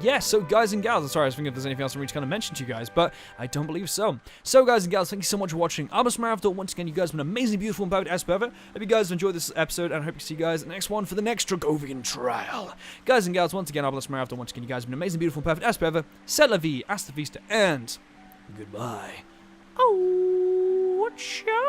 yeah, so guys and gals, sorry, I was thinking if there's anything else I need to kind of mention to you guys, but I don't believe so. So guys and gals, thank you so much for watching. I'm TheLonesomeRavidor. Once again, you guys have been amazingly beautiful and perfect as per ever. Hope you guys enjoyed this episode, and I hope to see you guys in the next one for the next Drogovian trial. Guys and gals, once again, I'm TheLonesomeRavidor. Once again, you guys have been amazingly beautiful and perfect as per ever. C'est la vie, hasta vista, and goodbye. Oh, ciao.